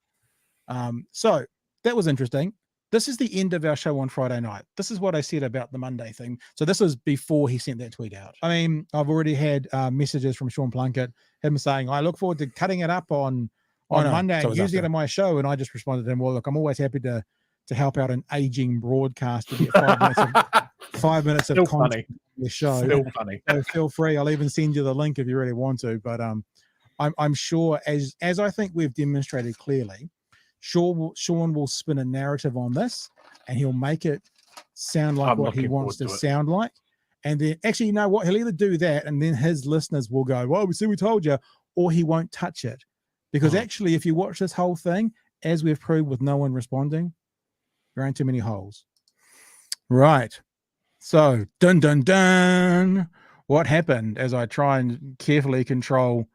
A: So that was interesting. This is the end of our show on Friday night. This is what I said about the Monday thing. So this was before he sent that tweet out. I mean, I've already had messages from Sean Plunket, him saying, I look forward to cutting it up on Monday and using it in my show. And I just responded to him, well, look, I'm always happy to help out an aging broadcast to get 5 minutes of content on the show.
B: Still funny.
A: So feel free. I'll even send you the link if you really want to. But I'm sure, as I think we've demonstrated clearly, Sean will spin a narrative on this, and he'll make it sound like what he wants to sound like. And then, actually, you know what? He'll either do that, and then his listeners will go, well, we told you, or he won't touch it. Because actually, if you watch this whole thing, as we've proved with no one responding, there ain't too many holes. Right. So, dun, dun, dun. What happened as I try and carefully control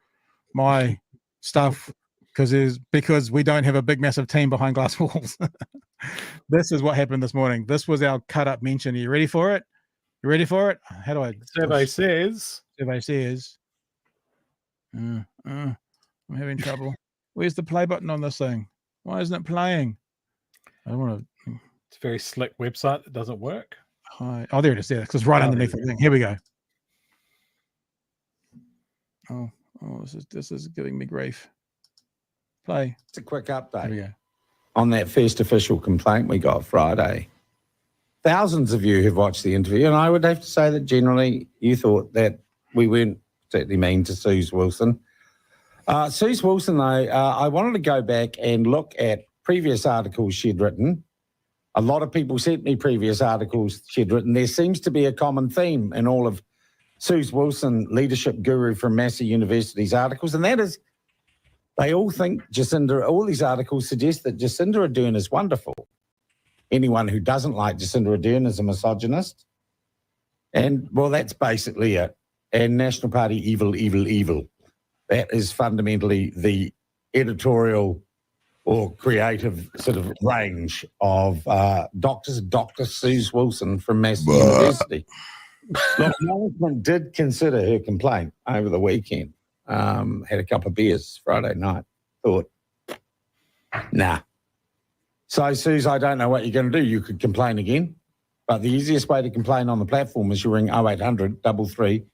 A: my stuff because we don't have a big, massive team behind glass walls. This is what happened this morning. This was our cut-up mention. Are you ready for it? You ready for it? How do I...
B: Survey says...
A: Survey says... I'm having trouble. Where's the play button on this thing? Why isn't it playing? I don't want to.
B: It's a very slick website that doesn't work.
A: Hi. Oh, there it is. There, because it's right underneath the thing. Here we go. Oh, this is giving me grief. Play.
D: It's a quick update.
A: Here we go.
D: On that first official complaint we got Friday. Thousands of you have watched the interview, and I would have to say that generally you thought that we weren't particularly mean to Suze Wilson. Suze Wilson, though, I wanted to go back and look at previous articles she'd written. A lot of people sent me previous articles she'd written. There seems to be a common theme in all of Suze Wilson, leadership guru from Massey University's articles, and that is they all think all these articles suggest that Jacinda Ardern is wonderful. Anyone who doesn't like Jacinda Ardern is a misogynist. And, well, that's basically it. And National Party evil, evil, evil. That is fundamentally the editorial or creative sort of range of Dr. Suze Wilson from Massey University. Look, management did consider her complaint over the weekend. Had a couple of beers Friday night. Thought, nah. So, Suze, I don't know what you're going to do. You could complain again, but the easiest way to complain on the platform is you ring 0800 33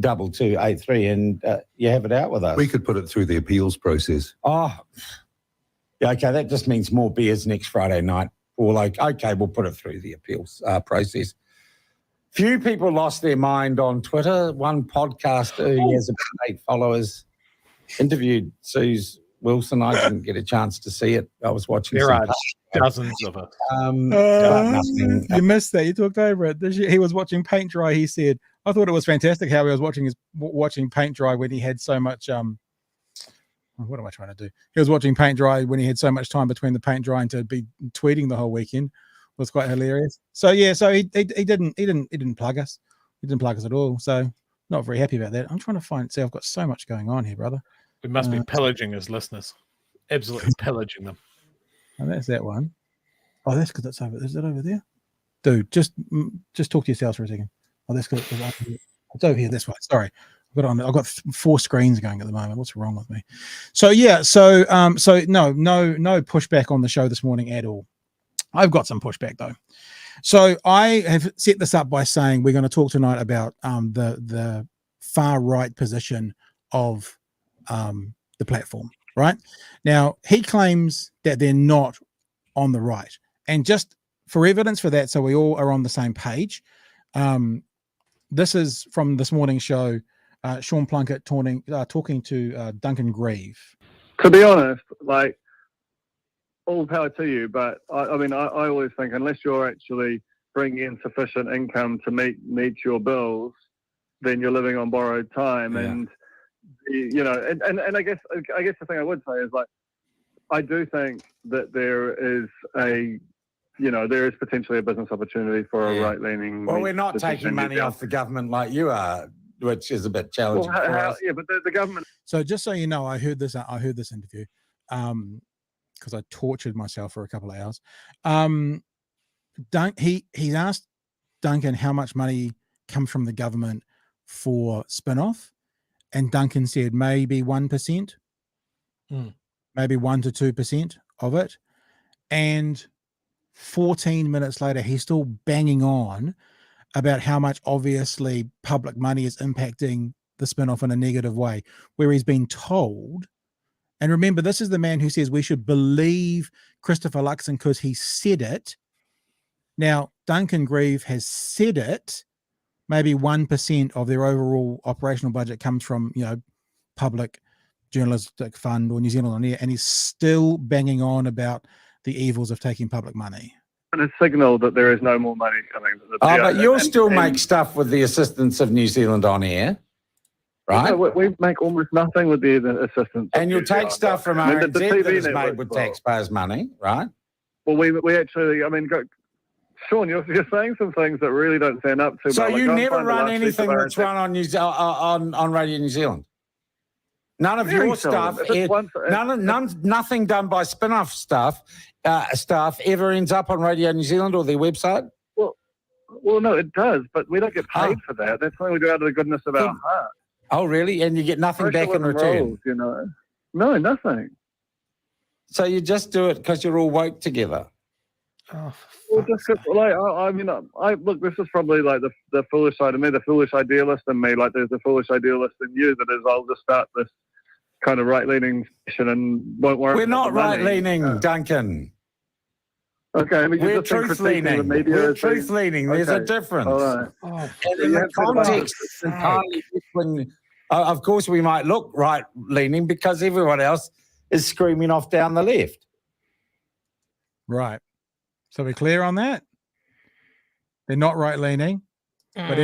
D: 2283 and you have it out with us.
E: We could put it through the appeals process.
D: Oh, yeah, okay, that just means more beers next Friday night. Or like, okay, we'll put it through the appeals process. Few people lost their mind on Twitter. One podcaster who has about 8 followers interviewed Suze Wilson. I didn't get a chance to see it. I was watching.
B: There are dozens of it.
A: You missed that. You talked over it. He was watching paint dry. He said, I thought it was fantastic how he was watching paint dry when he had so much what am I trying to do? He was watching paint dry when he had so much time between the paint drying to be tweeting the whole weekend. It was quite hilarious. So yeah, so he didn't plug us. He didn't plug us at all. So not very happy about that. I'm trying to see, I've got so much going on here, brother.
B: We must be pillaging his listeners. Absolutely pillaging them.
A: And that's that one. Oh, that's because it's over. Is it over there? Dude, just talk to yourselves for a second. Oh, that's good. It's over here. This way. Sorry. I've got 4 screens going at the moment. What's wrong with me? So yeah, so no pushback on the show this morning at all. I've got some pushback though. So I have set this up by saying we're going to talk tonight about the far right position of the platform. Right now, he claims that they're not on the right, and just for evidence for that, so we all are on the same page. This is from this morning's show. Sean Plunket talking to Duncan Grieve.
F: To be honest, like, all power to you, but I mean, I always think unless you're actually bringing in sufficient income to meet your bills, then you're living on borrowed time. Yeah. And you know, and I guess the thing I would say is, like, I do think that there is potentially a business opportunity for a right-leaning.
D: Well, we're not taking money off the government like you are, which is a bit challenging for us.
F: Yeah, but the government.
A: So just so you know, I heard this interview because I tortured myself for a couple of hours. He asked Duncan how much money comes from the government for spin-off, and Duncan said maybe 1%, maybe 1 to 2% of it. And 14 minutes later, he's still banging on about how much obviously public money is impacting the spin-off in a negative way, where he's been told. And remember, this is the man who says we should believe Christopher Luxon because he said it. Now, Duncan Grieve has said it. Maybe 1% of their overall operational budget comes from, public journalistic fund or New Zealand On Air, and he's still banging on about the evils of taking public money.
F: And a signal that there is no more money coming.
D: But you'll still make stuff with the assistance of New Zealand On Air, right?
F: No, we make almost nothing with the assistance.
D: And you'll take stuff from RNZ that is made with taxpayers' money, right?
F: Well, we actually, Sean, you're saying some things that really don't stand up to.
D: So you never run anything that's run on Radio New Zealand? None of your stuff, nothing done by spin-off staff ever ends up on Radio New Zealand or their website?
F: Well, no, it does, but we don't get paid for that. That's something we do out of the goodness of our heart.
D: Oh, really? And you get nothing back in return?
F: Rolls, No, nothing.
D: So you just do it because you're all woke together.
B: Oh,
F: Well, just 'cause, like, I mean, look, this is probably like the foolish side of me, the foolish idealist in me. Like, there's a foolish idealist in you that is, I'll just start this kind of right-leaning session and won't worry.
D: We're not
F: about the money.
D: right-leaning, Duncan.
F: Okay, but you're
D: We're
F: just been critiquing the
D: truth-leaning.
F: media
D: We're
F: as being-
D: truth-leaning. There's a
F: Okay,
D: difference.
F: all right.
B: oh,
D: And in
F: you
D: the
F: have said about
D: context,
F: it.
D: it's entirely different. Of course, we might look right-leaning because everyone else is screaming off down the left.
A: Right. So we're clear on that? They're not right-leaning, but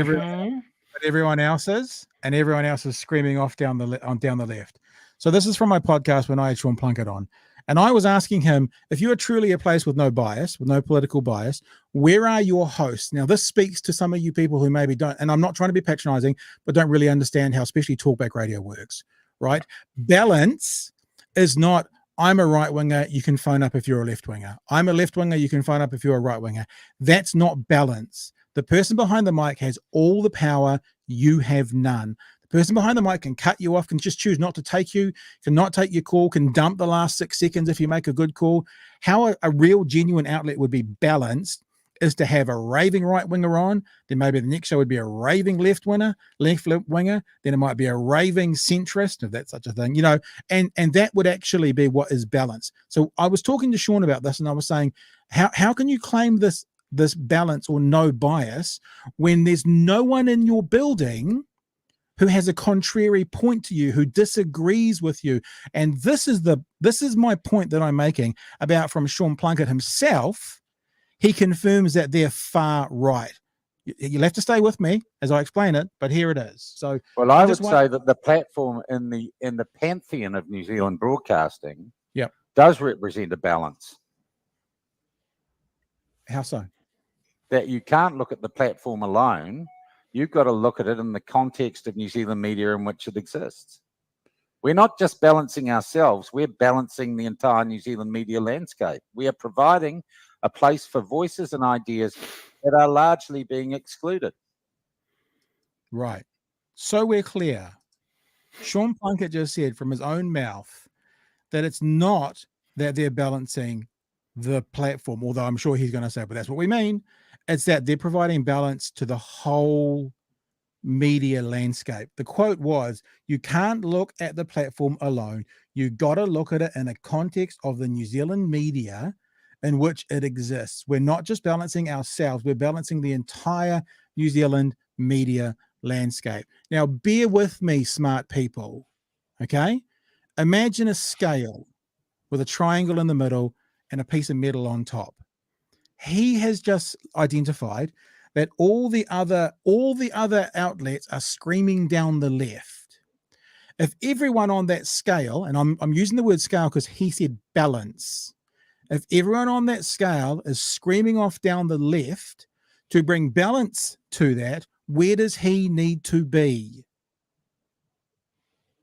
A: everyone else is, and everyone else is screaming off down the left. So this is from my podcast when I had Sean Plunket on. And I was asking him, if you are truly a place with no bias, with no political bias, where are your hosts? Now, this speaks to some of you people who maybe don't, and I'm not trying to be patronizing, but don't really understand how especially talkback radio works, right? Balance is not, I'm a right winger, you can phone up if you're a left winger. I'm a left winger, you can phone up if you're a right winger. That's not balance. The person behind the mic has all the power, you have none. The person behind the mic can cut you off, can just choose not to take you, can not take your call, can dump the last 6 seconds if you make a good call. How a real genuine outlet would be balanced is to have a raving right winger on, then maybe the next show would be a raving left winger, then it might be a raving centrist, if that's such a thing, and that would actually be what is balance. So I was talking to Sean about this, and I was saying, how can you claim this balance or no bias when there's no one in your building who has a contrary point to you, who disagrees with you? And this is my point that I'm making about from Sean Plunket himself. He confirms that they're far right. You'll have to stay with me as I explain it, but here it is. So,
D: well, I would say that the platform in the pantheon of New Zealand broadcasting, does represent a balance.
A: How so?
D: That you can't look at the platform alone. You've got to look at it in the context of New Zealand media in which it exists. We're not just balancing ourselves, we're balancing the entire New Zealand media landscape. We are providing a place for voices and ideas that are largely being excluded.
A: Right. So we're clear. Sean Plunket just said from his own mouth that it's not that they're balancing the platform, although I'm sure he's going to say, but that's what we mean. It's that they're providing balance to the whole media landscape. The quote was, you can't look at the platform alone. You got to look at it in a context of the New Zealand media in which it exists. We're not just balancing ourselves, we're balancing the entire New Zealand media landscape. Now, bear with me, smart people, okay? Imagine a scale with a triangle in the middle and a piece of metal on top. He has just identified that all the other outlets are screaming down the left. If everyone on that scale, and I'm using the word scale because he said balance, if everyone on that scale is screaming off down the left, to bring balance to that, where does he need to be?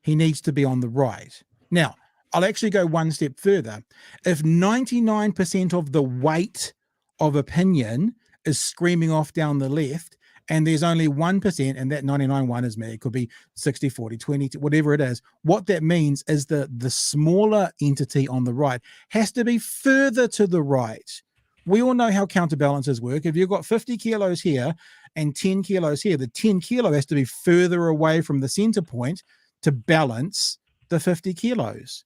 A: He needs to be on the right. Now, I'll actually go one step further. If 99% of the weight of opinion is screaming off down the left, and there's only 1%, and that 99.1 is me, it could be 60, 40, 20, whatever it is, what that means is the smaller entity on the right has to be further to the right. We all know how counterbalances work. If you've got 50 kilos here and 10 kilos here, the 10 kilo has to be further away from the center point to balance the 50 kilos.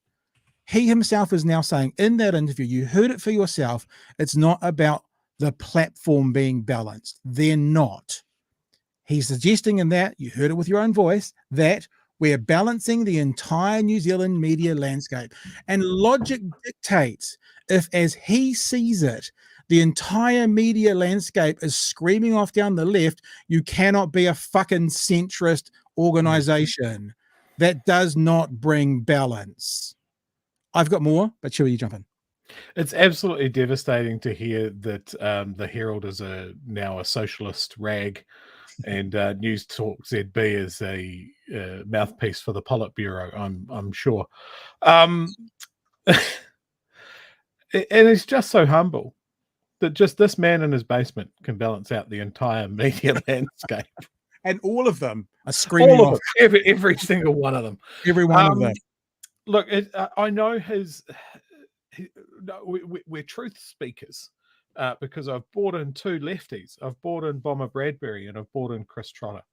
A: He himself is now saying in that interview, you heard it for yourself, it's not about the platform being balanced. They're not. He's suggesting in that, you heard it with your own voice, that we're balancing the entire New Zealand media landscape. And logic dictates, if as he sees it, the entire media landscape is screaming off down the left, you cannot be a fucking centrist organization. That does not bring balance. I've got more, but Chewie, you jump in.
B: It's absolutely devastating to hear that the Herald is now a socialist rag, and News Talk ZB is a mouthpiece for the Politburo. I'm sure, and he's just so humble that just this man in his basement can balance out the entire media landscape,
A: and all of them are screaming off.
B: Every single one of them.
A: Every one of them.
B: look, I know we're truth speakers because I've brought in two lefties. I've brought in Bomber Bradbury and I've brought in Chris Trotter,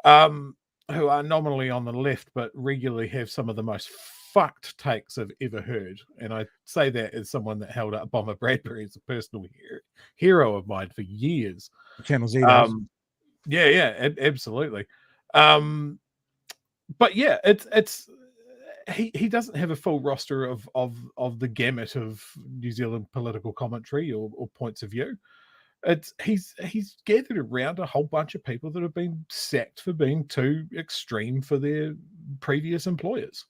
B: who are nominally on the left, but regularly have some of the most fucked takes I've ever heard. And I say that as someone that held up Bomber Bradbury as a personal hero of mine for years.
A: Channel Z.
B: Yeah, absolutely. But yeah, it's he doesn't have a full roster of the gamut of New Zealand political commentary or points of view. He's gathered around a whole bunch of people that have been sacked for being too extreme for their previous employers.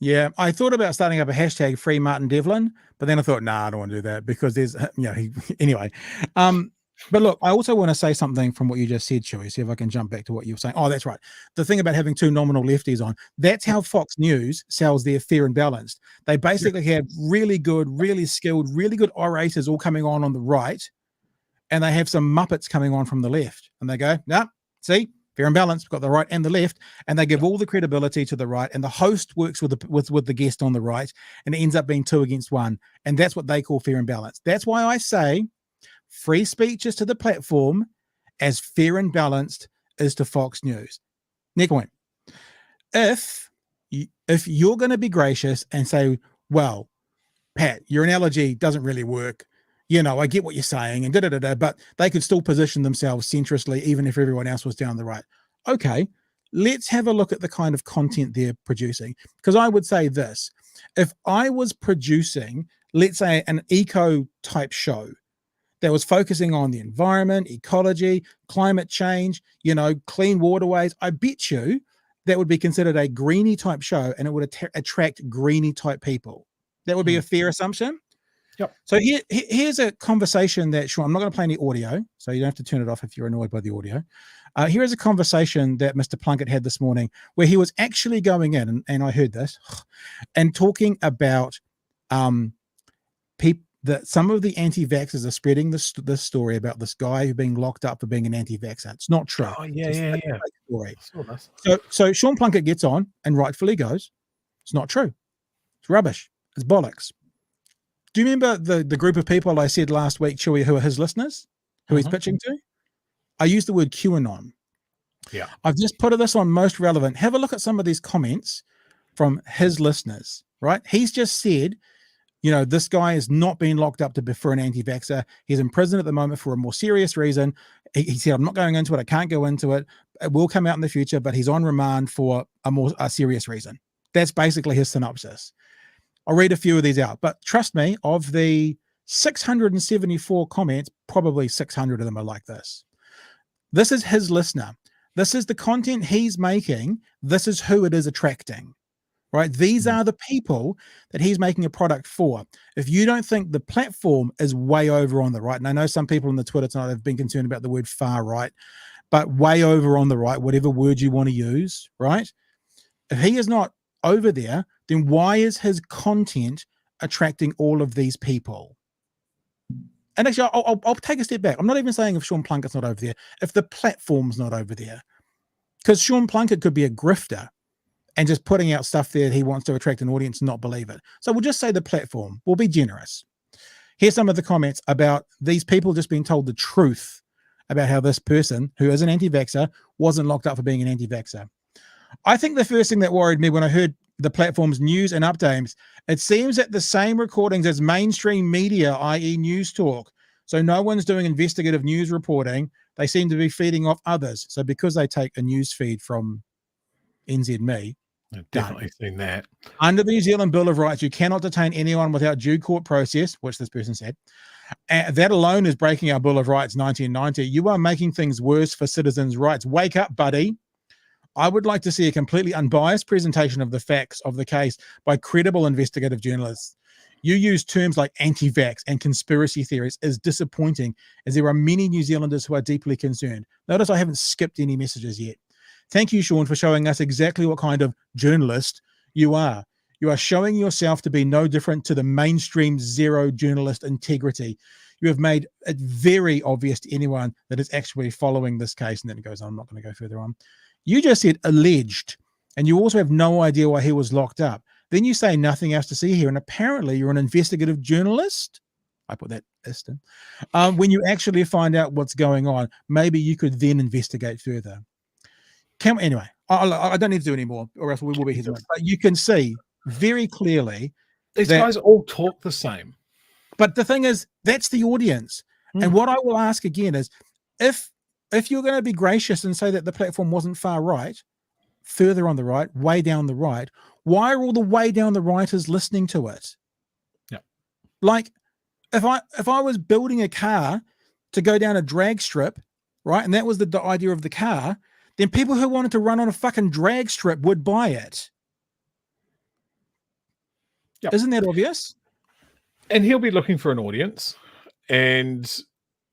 A: Yeah, I thought about starting up a hashtag Free Martin Devlin, but then I thought, nah, I don't want to do that because there's, anyway. But look, I also want to say something from what you just said, Chewy. See if I can jump back to what you were saying. Oh, that's right. The thing about having two nominal lefties on, that's how Fox News sells their Fair and Balanced. They basically have really good, really skilled, really good orators all coming on the right, and they have some Muppets coming on from the left. And they go, nah, see? Fair and Balanced, we've got the right and the left, and they give all the credibility to the right, and the host works with the guest on the right, and it ends up being 2 against 1, and that's what they call fair and balanced. That's why I say free speech is to the platform as fair and balanced is to Fox News. Next point. If you're going to be gracious and say, well, Pat, your analogy doesn't really work, I get what you're saying, and but they could still position themselves centristly, even if everyone else was down the right. Okay, let's have a look at the kind of content they're producing. Because I would say this, if I was producing, let's say, an eco-type show that was focusing on the environment, ecology, climate change, clean waterways, I bet you that would be considered a greenie-type show, and it would attract greenie-type people. That would be a fair assumption.
B: Yep.
A: So here's a conversation that Sean, I'm not going to play any audio, so you don't have to turn it off if you're annoyed by the audio. Here is a conversation that Mr. Plunket had this morning where he was actually going in, and I heard this, and talking about that some of the anti-vaxxers are spreading this story about this guy who's being locked up for being an anti-vaxxer. It's not true.
B: Oh, yeah.
A: Story.
B: Nice.
A: So Sean Plunket gets on and rightfully goes, it's not true. It's rubbish. It's bollocks. Do you remember the group of people I said last week, Chewy, who are his listeners, who he's pitching to? I used the word QAnon.
B: Yeah.
A: I've just put this on most relevant. Have a look at some of these comments from his listeners, right? He's just said, this guy is not being locked up for an anti-vaxxer. He's in prison at the moment for a more serious reason. He said, I'm not going into it. I can't go into it. It will come out in the future, but he's on remand for a serious reason. That's basically his synopsis. I'll read a few of these out, but trust me, of the 674 comments, probably 600 of them are like this. This is his listener. This is the content he's making. This is who it is attracting, right? These are the people that he's making a product for. If you don't think the platform is way over on the right, and I know some people on the Twitter tonight have been concerned about the word far right, but way over on the right, whatever word you want to use, right? If he is not over there, then why is his content attracting all of these people? And actually, I'll take a step back. I'm not even saying if Sean Plunket's not over there, if the platform's not over there. Because Sean Plunket could be a grifter and just putting out stuff there he wants to attract an audience and not believe it. So we'll just say the platform. We'll be generous. Here's some of the comments about these people just being told the truth about how this person, who is an anti-vaxxer, wasn't locked up for being an anti-vaxxer. I think the first thing that worried me when I heard the platform's news and updates, it seems that the same recordings as mainstream media, i.e. News Talk. So no one's doing investigative news reporting. They seem to be feeding off others. So because they take a news feed from NZME,
B: I've definitely seen that.
A: Under the New Zealand Bill of Rights, you cannot detain anyone without due court process, which this person said. That alone is breaking our Bill of Rights 1990. You are making things worse for citizens' rights. Wake up, buddy. I would like to see a completely unbiased presentation of the facts of the case by credible investigative journalists. You use terms like anti-vax and conspiracy theories is disappointing, as there are many New Zealanders who are deeply concerned. Notice I haven't skipped any messages yet. Thank you, Sean, for showing us exactly what kind of journalist you are. You are showing yourself to be no different to the mainstream zero journalist integrity. You have made it very obvious to anyone that is actually following this case. And then it goes on. I'm not going to go further on. You just said alleged. and you also have no idea why he was locked up. Then you say nothing else to see here, and apparently you're an investigative journalist. I put that ist in. When you actually find out what's going on, maybe you could then investigate further. Anyway, I don't need to do any more, or else we will be here. But you can see very clearly
B: these guys all talk the same.
A: But the thing is, that's the audience. And what I will ask again is, if you're going to be gracious and say that the platform wasn't far right, further on the right, way down the right, why are all the way down the righters listening to it?
B: Yeah.
A: Like, if I was building a car to go down a drag strip, right, and that was the idea of the car, then people who wanted to run on a fucking drag strip would buy it. Yep. Isn't that obvious?
B: And he'll be looking for an audience, and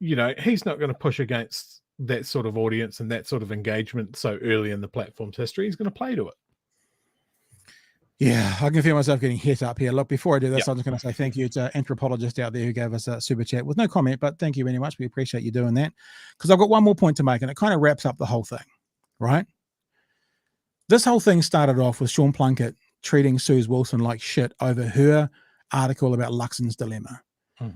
B: he's not going to push against that sort of audience and that sort of engagement so early in the platform's history. He's going to play to it.
A: Yeah, I can feel myself getting hit up here. Look, before I do this, I'm just going to say thank you to anthropologist out there who gave us a super chat with no comment, but thank you very much. We appreciate you doing that, because I've got one more point to make, and it kind of wraps up the whole thing, right? This whole thing started off with Sean Plunket treating Suze Wilson like shit over her article about Luxon's dilemma.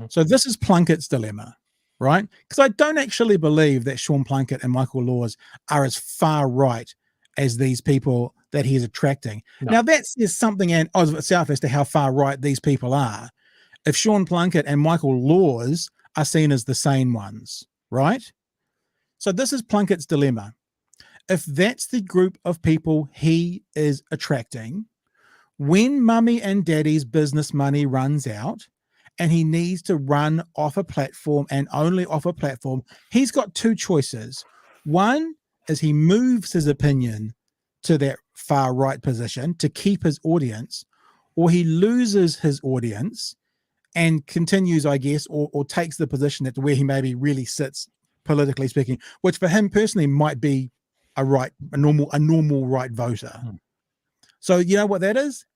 A: So this is Plunket's dilemma, right? Because I don't actually believe that Sean Plunket and Michael Laws are as far right as these people that he is attracting. No. Now that says something in Oz itself as to how far right these people are. If Sean Plunket and Michael Laws are seen as the sane ones, right? So this is Plunket's dilemma. If that's the group of people he is attracting, when mummy and daddy's business money runs out and he needs to run off a platform and only off a platform, he's got two choices. One is he moves his opinion to that far right position to keep his audience, or he loses his audience and continues, I guess, or takes the position that where he maybe really sits politically speaking, which for him personally might be a normal right voter. So you know what that is?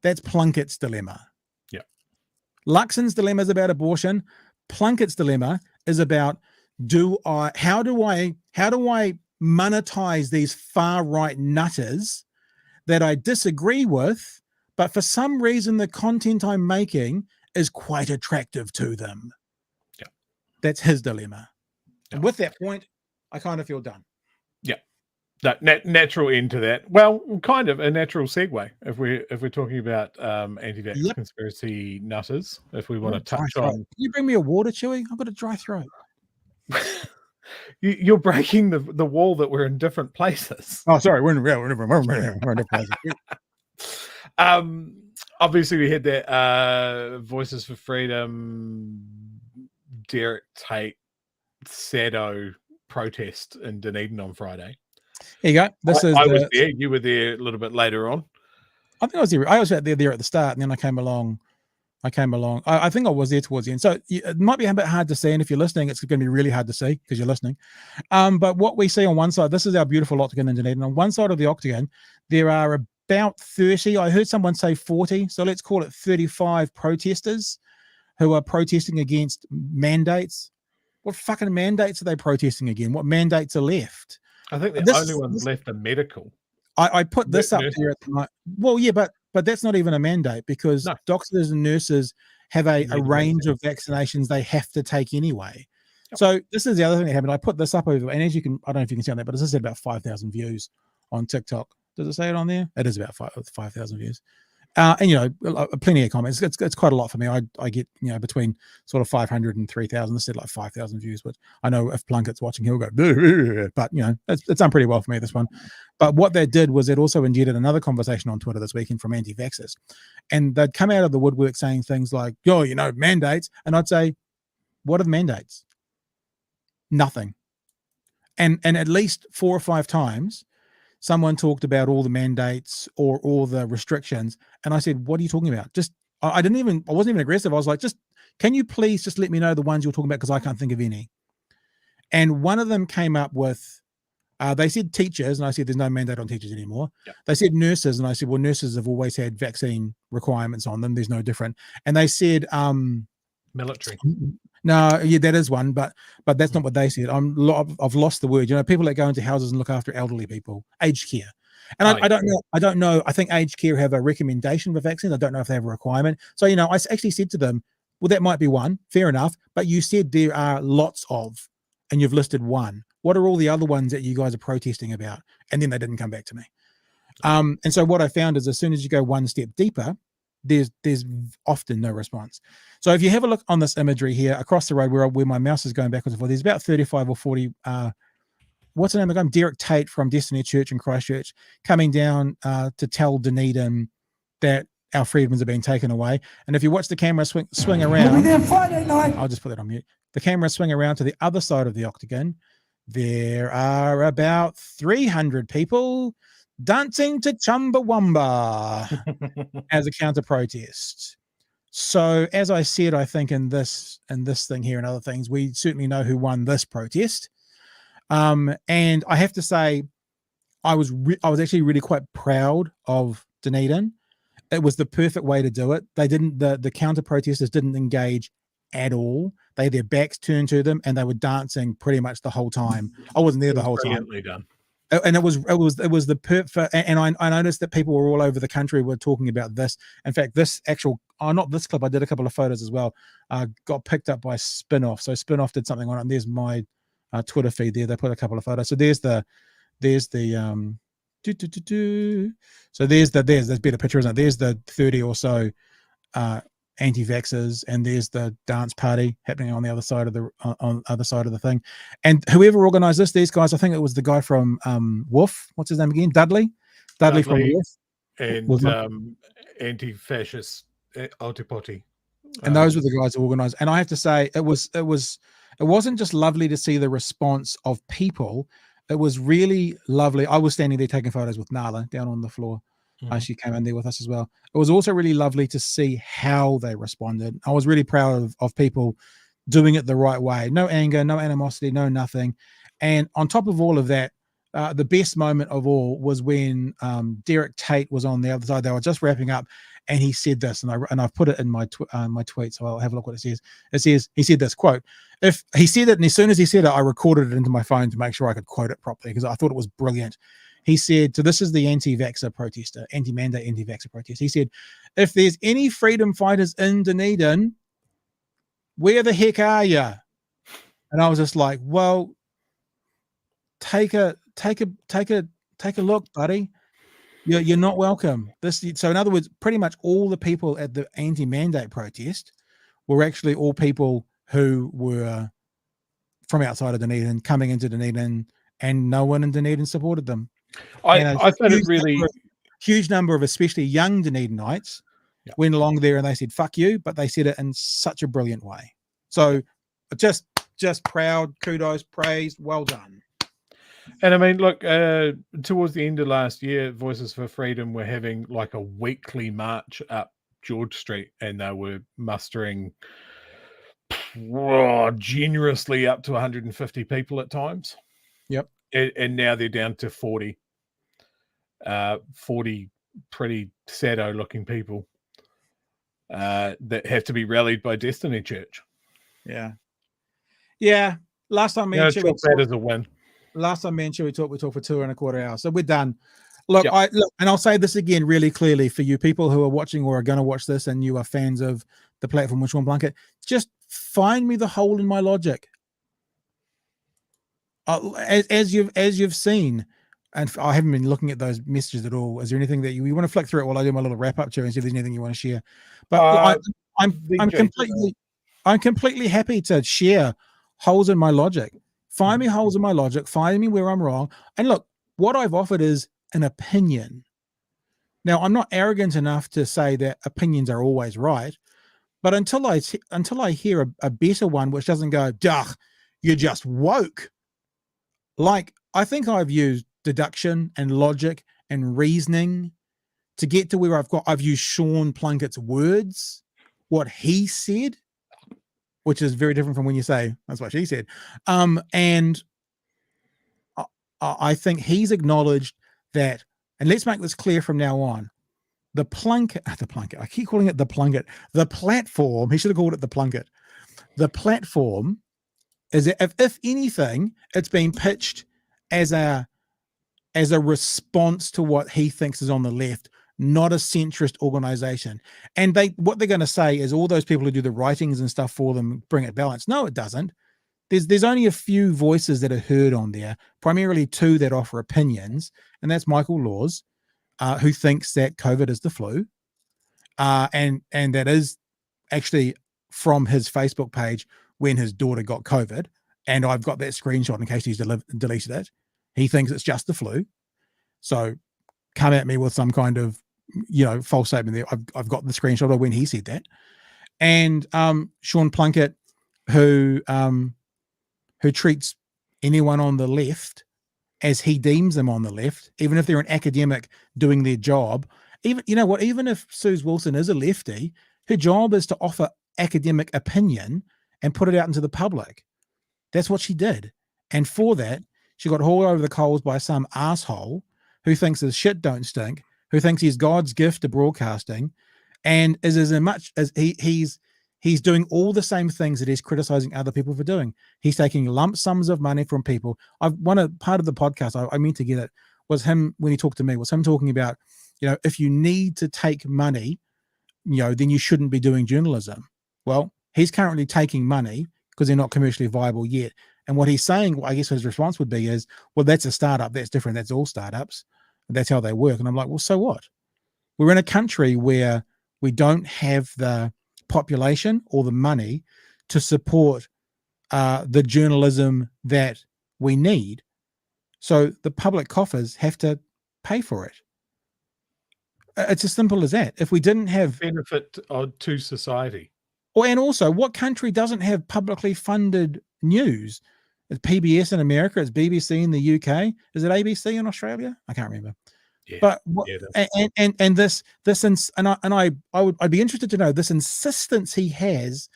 A: That's Plunkett's dilemma.
B: Yeah.
A: Luxon's dilemma is about abortion. Plunkett's dilemma is about how do I monetize these far right nutters that I disagree with, but for some reason the content I'm making is quite attractive to them.
B: Yeah.
A: That's his dilemma.
B: Yeah.
A: And with that point, I kind of feel done.
B: Yeah. That natural end to that. Well, kind of a natural segue if we're talking about anti-vax conspiracy nutters. If we want to touch on,
A: can you bring me a water, Chewy? I've got a dry throat.
B: You're breaking the wall that we're in different places.
A: Oh, sorry, we're in different places.
B: Obviously, we had that Voices for Freedom, Derek Tate, Sado protest in Dunedin on Friday.
A: Here you go.
B: I was there. You were there a little bit later on.
A: I think I was there. I was there at the start, and then I came along. I think I was there towards the end. So it might be a bit hard to see. And if you're listening, it's going to be really hard to see because you're listening. But what we see on one side, this is our beautiful octagon in Dunedin. On one side of the octagon, there are about 30. I heard someone say 40. So let's call it 35 protesters who are protesting against mandates. What fucking mandates are they protesting again? What mandates are left?
B: I think the only ones left are medical.
A: I put this up here at the night. Well, yeah, but that's not even a mandate because doctors and nurses have a range of vaccinations they have to take anyway. Yep. So this is the other thing that happened. I put this up over, and as you can, I don't know if you can see on that, but this is about 5,000 views on TikTok. Does it say it on there? It is about 5,000 views. And plenty of comments. It's quite a lot for me. I get between sort of 500 and 3,000. This said like 5,000 views, which I know if Plunket's watching, he'll go, but it's done pretty well for me, this one. But what that did was it also injected another conversation on Twitter this weekend from anti-vaxxers, and they'd come out of the woodwork saying things like, mandates, and I'd say, what are the mandates? Nothing. And at least 4 or 5 times someone talked about all the mandates or all the restrictions. And I said, what are you talking about? I wasn't even aggressive. I was like, can you please just let me know the ones you're talking about? Because I can't think of any. And one of them came up with, they said teachers. And I said, there's no mandate on teachers anymore. Yep. They said nurses. And I said, well, nurses have always had vaccine requirements on them. There's no different. And they said,
B: military.
A: No, yeah, that is one, but that's not what they said. I've lost the word. People that go into houses and look after elderly people, aged care. And I don't know. I think aged care have a recommendation for vaccines. I don't know if they have a requirement. So, you know, I actually said to them, well, that might be one. Fair enough. But you said there are lots of, and you've listed one. What are all the other ones that you guys are protesting about? And then they didn't come back to me. And so what I found is as soon as you go one step deeper, there's often no response. So if you have a look on this imagery here across the road where my mouse is going backwards and forth, there's about 35 or 40 what's the name of the guy? Derek Tate from Destiny Church in Christchurch coming down to tell Dunedin that our freedoms are being taken away. And if you watch the camera swing around, I'll just put that on mute. The camera swing around to the other side of the octagon. There are about 300 people dancing to Chumbawamba as a counter protest. So as I said, I think in this thing here and other things, we certainly know who won this protest. And I have to say, I was actually really quite proud of Dunedin. It was the perfect way to do it. They didn't, the counter protesters didn't engage at all. They had their backs turned to them and they were dancing pretty much the whole time. I wasn't there the whole time.
B: Done.
A: And it was the perfect. And I noticed that people were all over the country were talking about this. In fact, this actual, not this clip, I did a couple of photos as well, got picked up by Spinoff. So Spinoff did something on it. And there's my Twitter feed there. They put a couple of photos. So there's the so there's better picture, isn't it? There's the 30 or so anti-vaxxers, and there's the dance party happening on the other side of the thing. And whoever organized this, these guys, I think it was the guy from WARF. What's his name again? Dudley from WARF.
B: And anti-fascist Aotearoa.
A: And those were the guys who organized. And I have to say, it wasn't just lovely to see the response of people. It was really lovely. I was standing there taking photos with Nala down on the floor. She came in there with us as well. It was also really lovely to see how they responded. I was really proud of people doing it the right way. No anger, no animosity, no nothing. And on top of all of that, the best moment of all was when Derek Tate was on the other side. They were just wrapping up, and he said this, and I've put it in my tweet, so I'll have a look what it says. It says, he said this, quote, if he said it, and as soon as he said it, I recorded it into my phone to make sure I could quote it properly because I thought it was brilliant. He said, so this is the anti-vaxxer protester, anti-mandate anti-vaxxer protest. He said, if there's any freedom fighters in Dunedin, where the heck are you? And I was just like, well, take a look, buddy. You're not welcome. So in other words, pretty much all the people at the anti-mandate protest were actually all people who were from outside of Dunedin coming into Dunedin, and no one in Dunedin supported them.
B: I found it really
A: huge number of especially young Dunedinites went along there and they said "fuck you," but they said it in such a brilliant way. So just proud, kudos, praise, well done.
B: And I mean, look, towards the end of last year, Voices for Freedom were having like a weekly march up George Street, and they were mustering generously up to 150 people at times.
A: Yep.
B: And now they're down to 40 pretty sado looking people that have to be rallied by Destiny Church.
A: Yeah. Last time
B: that is a win.
A: Last time me and Chewy talked, we talked for 2.25 hours. So we're done. Look, and I'll say this again really clearly for you people who are watching or are going to watch this and you are fans of the platform with Sean Plunket, just find me the hole in my logic. As you've seen, and I haven't been looking at those messages at all. Is there anything that you want to flick through it while I do my little wrap up to and see if there's anything you want to share? But I'm completely happy to share holes in my logic. Find me holes in my logic. Find me where I'm wrong. And look, what I've offered is an opinion. Now, I'm not arrogant enough to say that opinions are always right, but until I hear a better one, which doesn't go, "Duh, you're just woke." Like, I think I've used deduction and logic and reasoning to get to where I've used Sean Plunket's words, what he said, which is very different from when you say, that's what she said. And I think he's acknowledged that, and let's make this clear from now on, the Plunket, I keep calling it the Plunket, the platform, he should have called it the Plunket. The platform is, if anything, it's been pitched as a as a response to what he thinks is on the left, not a centrist organization. And what they're going to say is all those people who do the writings and stuff for them bring it balanced. No, it doesn't. There's only a few voices that are heard on there, primarily two that offer opinions, and that's Michael Laws, who thinks that COVID is the flu, and that is actually from his Facebook page when his daughter got COVID, and I've got that screenshot in case he's deleted it. He thinks it's just the flu, so come at me with some kind of false statement there. I've got the screenshot of when he said that, and Sean Plunket, who treats anyone on the left as he deems them on the left, even if they're an academic doing their job. Even if Suze Wilson is a lefty, her job is to offer academic opinion and put it out into the public. That's what she did. And for that, she got hauled over the coals by some asshole who thinks his shit don't stink, who thinks he's God's gift to broadcasting, and is as much as he's doing all the same things that he's criticizing other people for doing. He's taking lump sums of money from people. Part of the podcast I meant to get it was him when he talked to me, was him talking about, if you need to take money, then you shouldn't be doing journalism. Well, he's currently taking money because they're not commercially viable yet. And what he's saying, I guess his response would be is, well, that's a startup. That's different. That's all startups. That's how they work. And I'm like, well, so what? We're in a country where we don't have the population or the money to support the journalism that we need. So the public coffers have to pay for it. It's as simple as that. If we didn't have
B: benefit to society.
A: And also, what country doesn't have publicly funded news? It's PBS in America. It's BBC in the UK. Is it ABC in Australia? I can't remember.
B: Yeah,
A: but I'd be interested to know this insistence he has,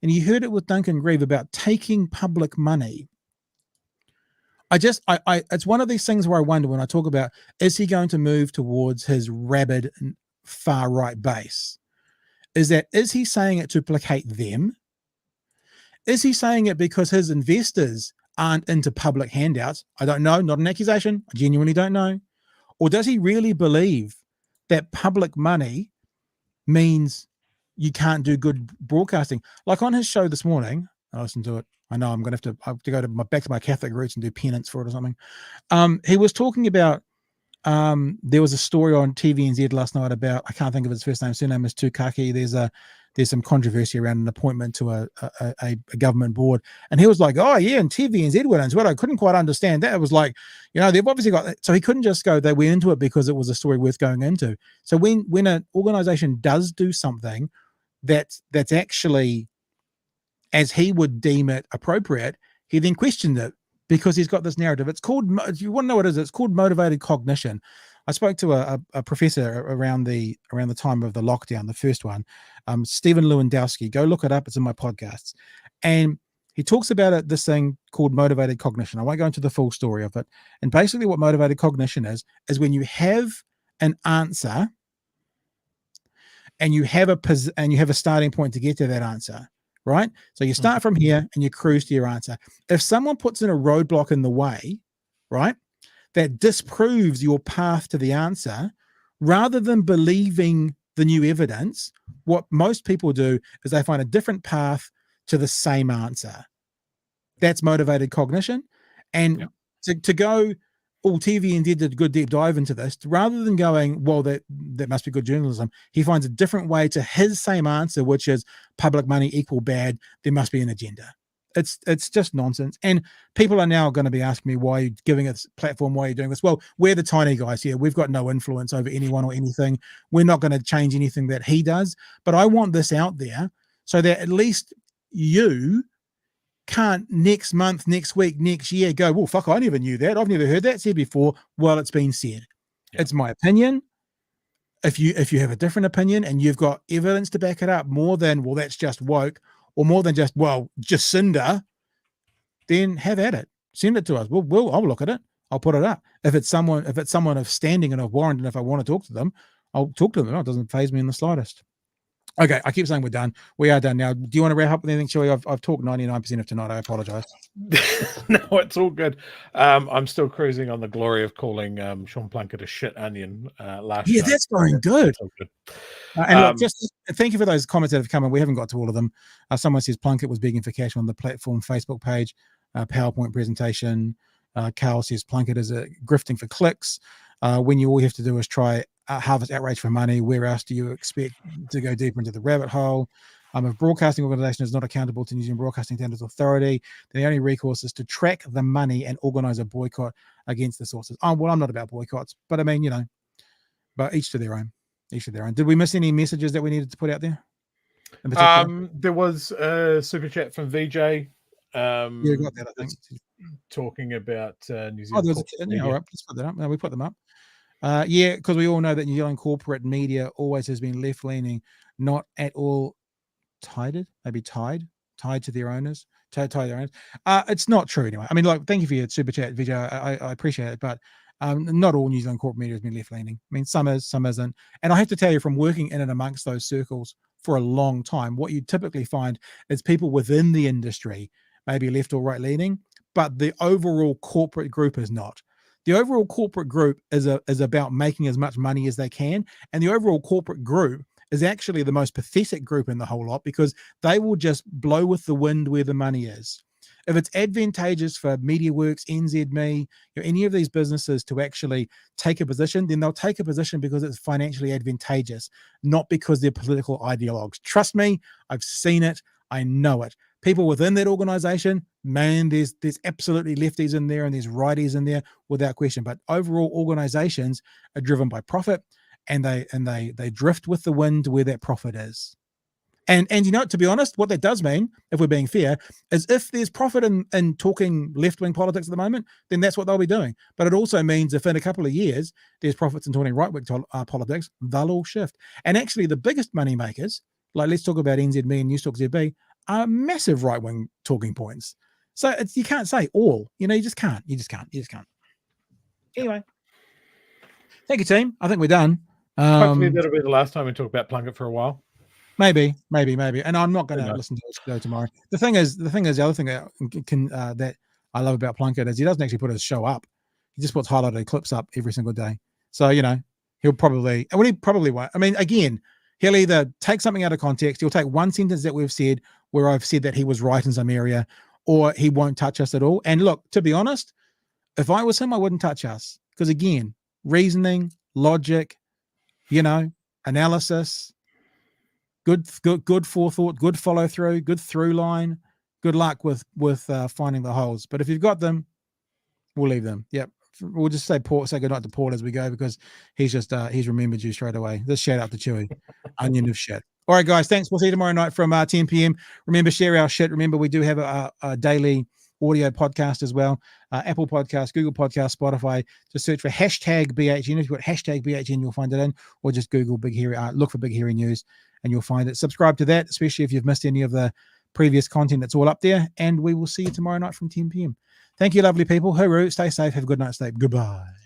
A: and you heard it with Duncan Grieve about taking public money. It's one of these things where I wonder when I talk about, is he going to move towards his rabid far right base? Is he saying it to placate them? Is he saying it because his investors aren't into public handouts? I don't know. Not an accusation. I genuinely don't know. Or does he really believe that public money means you can't do good broadcasting? Like on his show this morning, I listened to it. I know I'm going to have to go back to my Catholic roots and do penance for it or something. He was talking about, there was a story on TVNZ last night about, I can't think of his first name, surname is Tukaki. There's some controversy around an appointment to a government board. And he was like, oh yeah, and TVNZ went into it. I couldn't quite understand that. It was like, they've obviously got that. So he couldn't just go, they went into it because it was a story worth going into. So when an organization does do something that's actually, as he would deem it appropriate, he then questioned it because he's got this narrative. It's called, if you want to know what it is, it's called motivated cognition. I spoke to a professor around the time of the lockdown, the first one, Stephen Lewandowski. Go look it up. It's in my podcasts. And he talks about it, this thing called motivated cognition. I won't go into the full story of it. And basically what motivated cognition is when you have an answer and you have a starting point to get to that answer, right? So you start from here and you cruise to your answer. If someone puts in a roadblock in the way, right, that disproves your path to the answer, rather than believing the new evidence, what most people do is they find a different path to the same answer. That's motivated cognition. And to go, TVNZ did a good deep dive into this, rather than going, well, that must be good journalism, he finds a different way to his same answer, which is public money equal bad, there must be an agenda. It's just nonsense. And people are now going to be asking me, why are you giving us a platform? Why are you doing this? Well, we're the tiny guys here. We've got no influence over anyone or anything. We're not going to change anything that he does. But I want this out there so that at least you can't next month, next week, next year go, well, fuck, I never knew that. I've never heard that said before. Well, it's been said. Yeah. It's my opinion. If you have a different opinion and you've got evidence to back it up more than, well, that's just woke, or more than just, well, Jacinda, then have at it. Send it to us. I'll look at it. I'll put it up. If it's someone of standing and of warrant, and if I want to talk to them, I'll talk to them. It doesn't faze me in the slightest. Okay, I keep saying we're done. We are done now. Do you want to wrap up with anything, Chewy? I've talked 99% of tonight. I apologize.
B: No, it's all good. I'm still cruising on the glory of calling Sean Plunket a shit onion last
A: Yeah,
B: show.
A: that's going good.
B: That's all good.
A: And look, just thank you for those comments that have come in. We haven't got to all of them. Someone says Plunket was begging for cash on the platform Facebook page, PowerPoint presentation. Carl says Plunket is grifting for clicks. When you all you have to do is try harvest outrage for money, where else do you expect to go deeper into the rabbit hole? If broadcasting organisation is not accountable to New Zealand Broadcasting Standards Authority, then the only recourse is to track the money and organise a boycott against the sources. Oh, well, I'm not about boycotts, but I mean, you know, but each to their own. Each to their own. Did we miss any messages that we needed to put out there?
B: There was a super chat from VJ.
A: Yeah, got that, I think.
B: Talking about New Zealand.
A: Oh, there was all right, let's put that up. No, we put them up. Yeah, because we all know that New Zealand corporate media always has been left-leaning, not at all tied to their owners, tied to their owners. It's not true anyway. I mean, like, thank you for your super chat, Vijay. I appreciate it, but not all New Zealand corporate media has been left-leaning. I mean, some is, some isn't. And I have to tell you, from working in and amongst those circles for a long time, what you typically find is people within the industry may be left or right-leaning, but the overall corporate group is not. The overall corporate group is about making as much money as they can. And the overall corporate group is actually the most pathetic group in the whole lot, because they will just blow with the wind where the money is. If it's advantageous for MediaWorks, NZME, you know, any of these businesses to actually take a position, then they'll take a position because it's financially advantageous, not because they're political ideologues. Trust me, I've seen it. I know it. People within that organization, man, there's absolutely lefties in there and there's righties in there without question. But overall, organizations are driven by profit, and they drift with the wind where that profit is. And you know, to be honest, what that does mean, if we're being fair, is if there's profit in talking left-wing politics at the moment, then that's what they'll be doing. But it also means if in a couple of years there's profits in talking right-wing politics, they'll all shift. And actually, the biggest money makers, like let's talk about NZME and Newstalk ZB, are massive right-wing talking points. So you can't say all. You know, you just can't. Anyway, thank you, team. I think we're done.
B: Hopefully that'll be the last time we talk about Plunket for a while.
A: Maybe. And I'm not going to listen to his show tomorrow. The thing is, the other thing that I love about Plunket is he doesn't actually put his show up. He just puts highlighted clips up every single day. So, you know, he probably won't. I mean, again, he'll either take something out of context, he'll take one sentence that we've said where I've said that he was right in some area, or he won't touch us at all. And look, to be honest, if I was him, I wouldn't touch us. Because again, reasoning, logic, you know, analysis, good forethought, good follow through, good through line. Good luck with finding the holes. But if you've got them, we'll leave them. Yep. We'll just say goodnight to Paul as we go, because he's remembered you straight away. Just shout out to Chewy, onion of shit. All right, guys, thanks. We'll see you tomorrow night from 10 p.m. Remember, share our shit. Remember, we do have a daily audio podcast as well. Apple Podcast, Google Podcast, Spotify. Just search for hashtag BHN. If you've got hashtag BHN, you'll find it in, or just Google Big Hairy, look for Big Hairy News, and you'll find it. Subscribe to that, especially if you've missed any of the previous content. That's all up there. And we will see you tomorrow night from 10 p.m. Thank you, lovely people. Hooroo. Stay safe. Have a good night's sleep. Goodbye.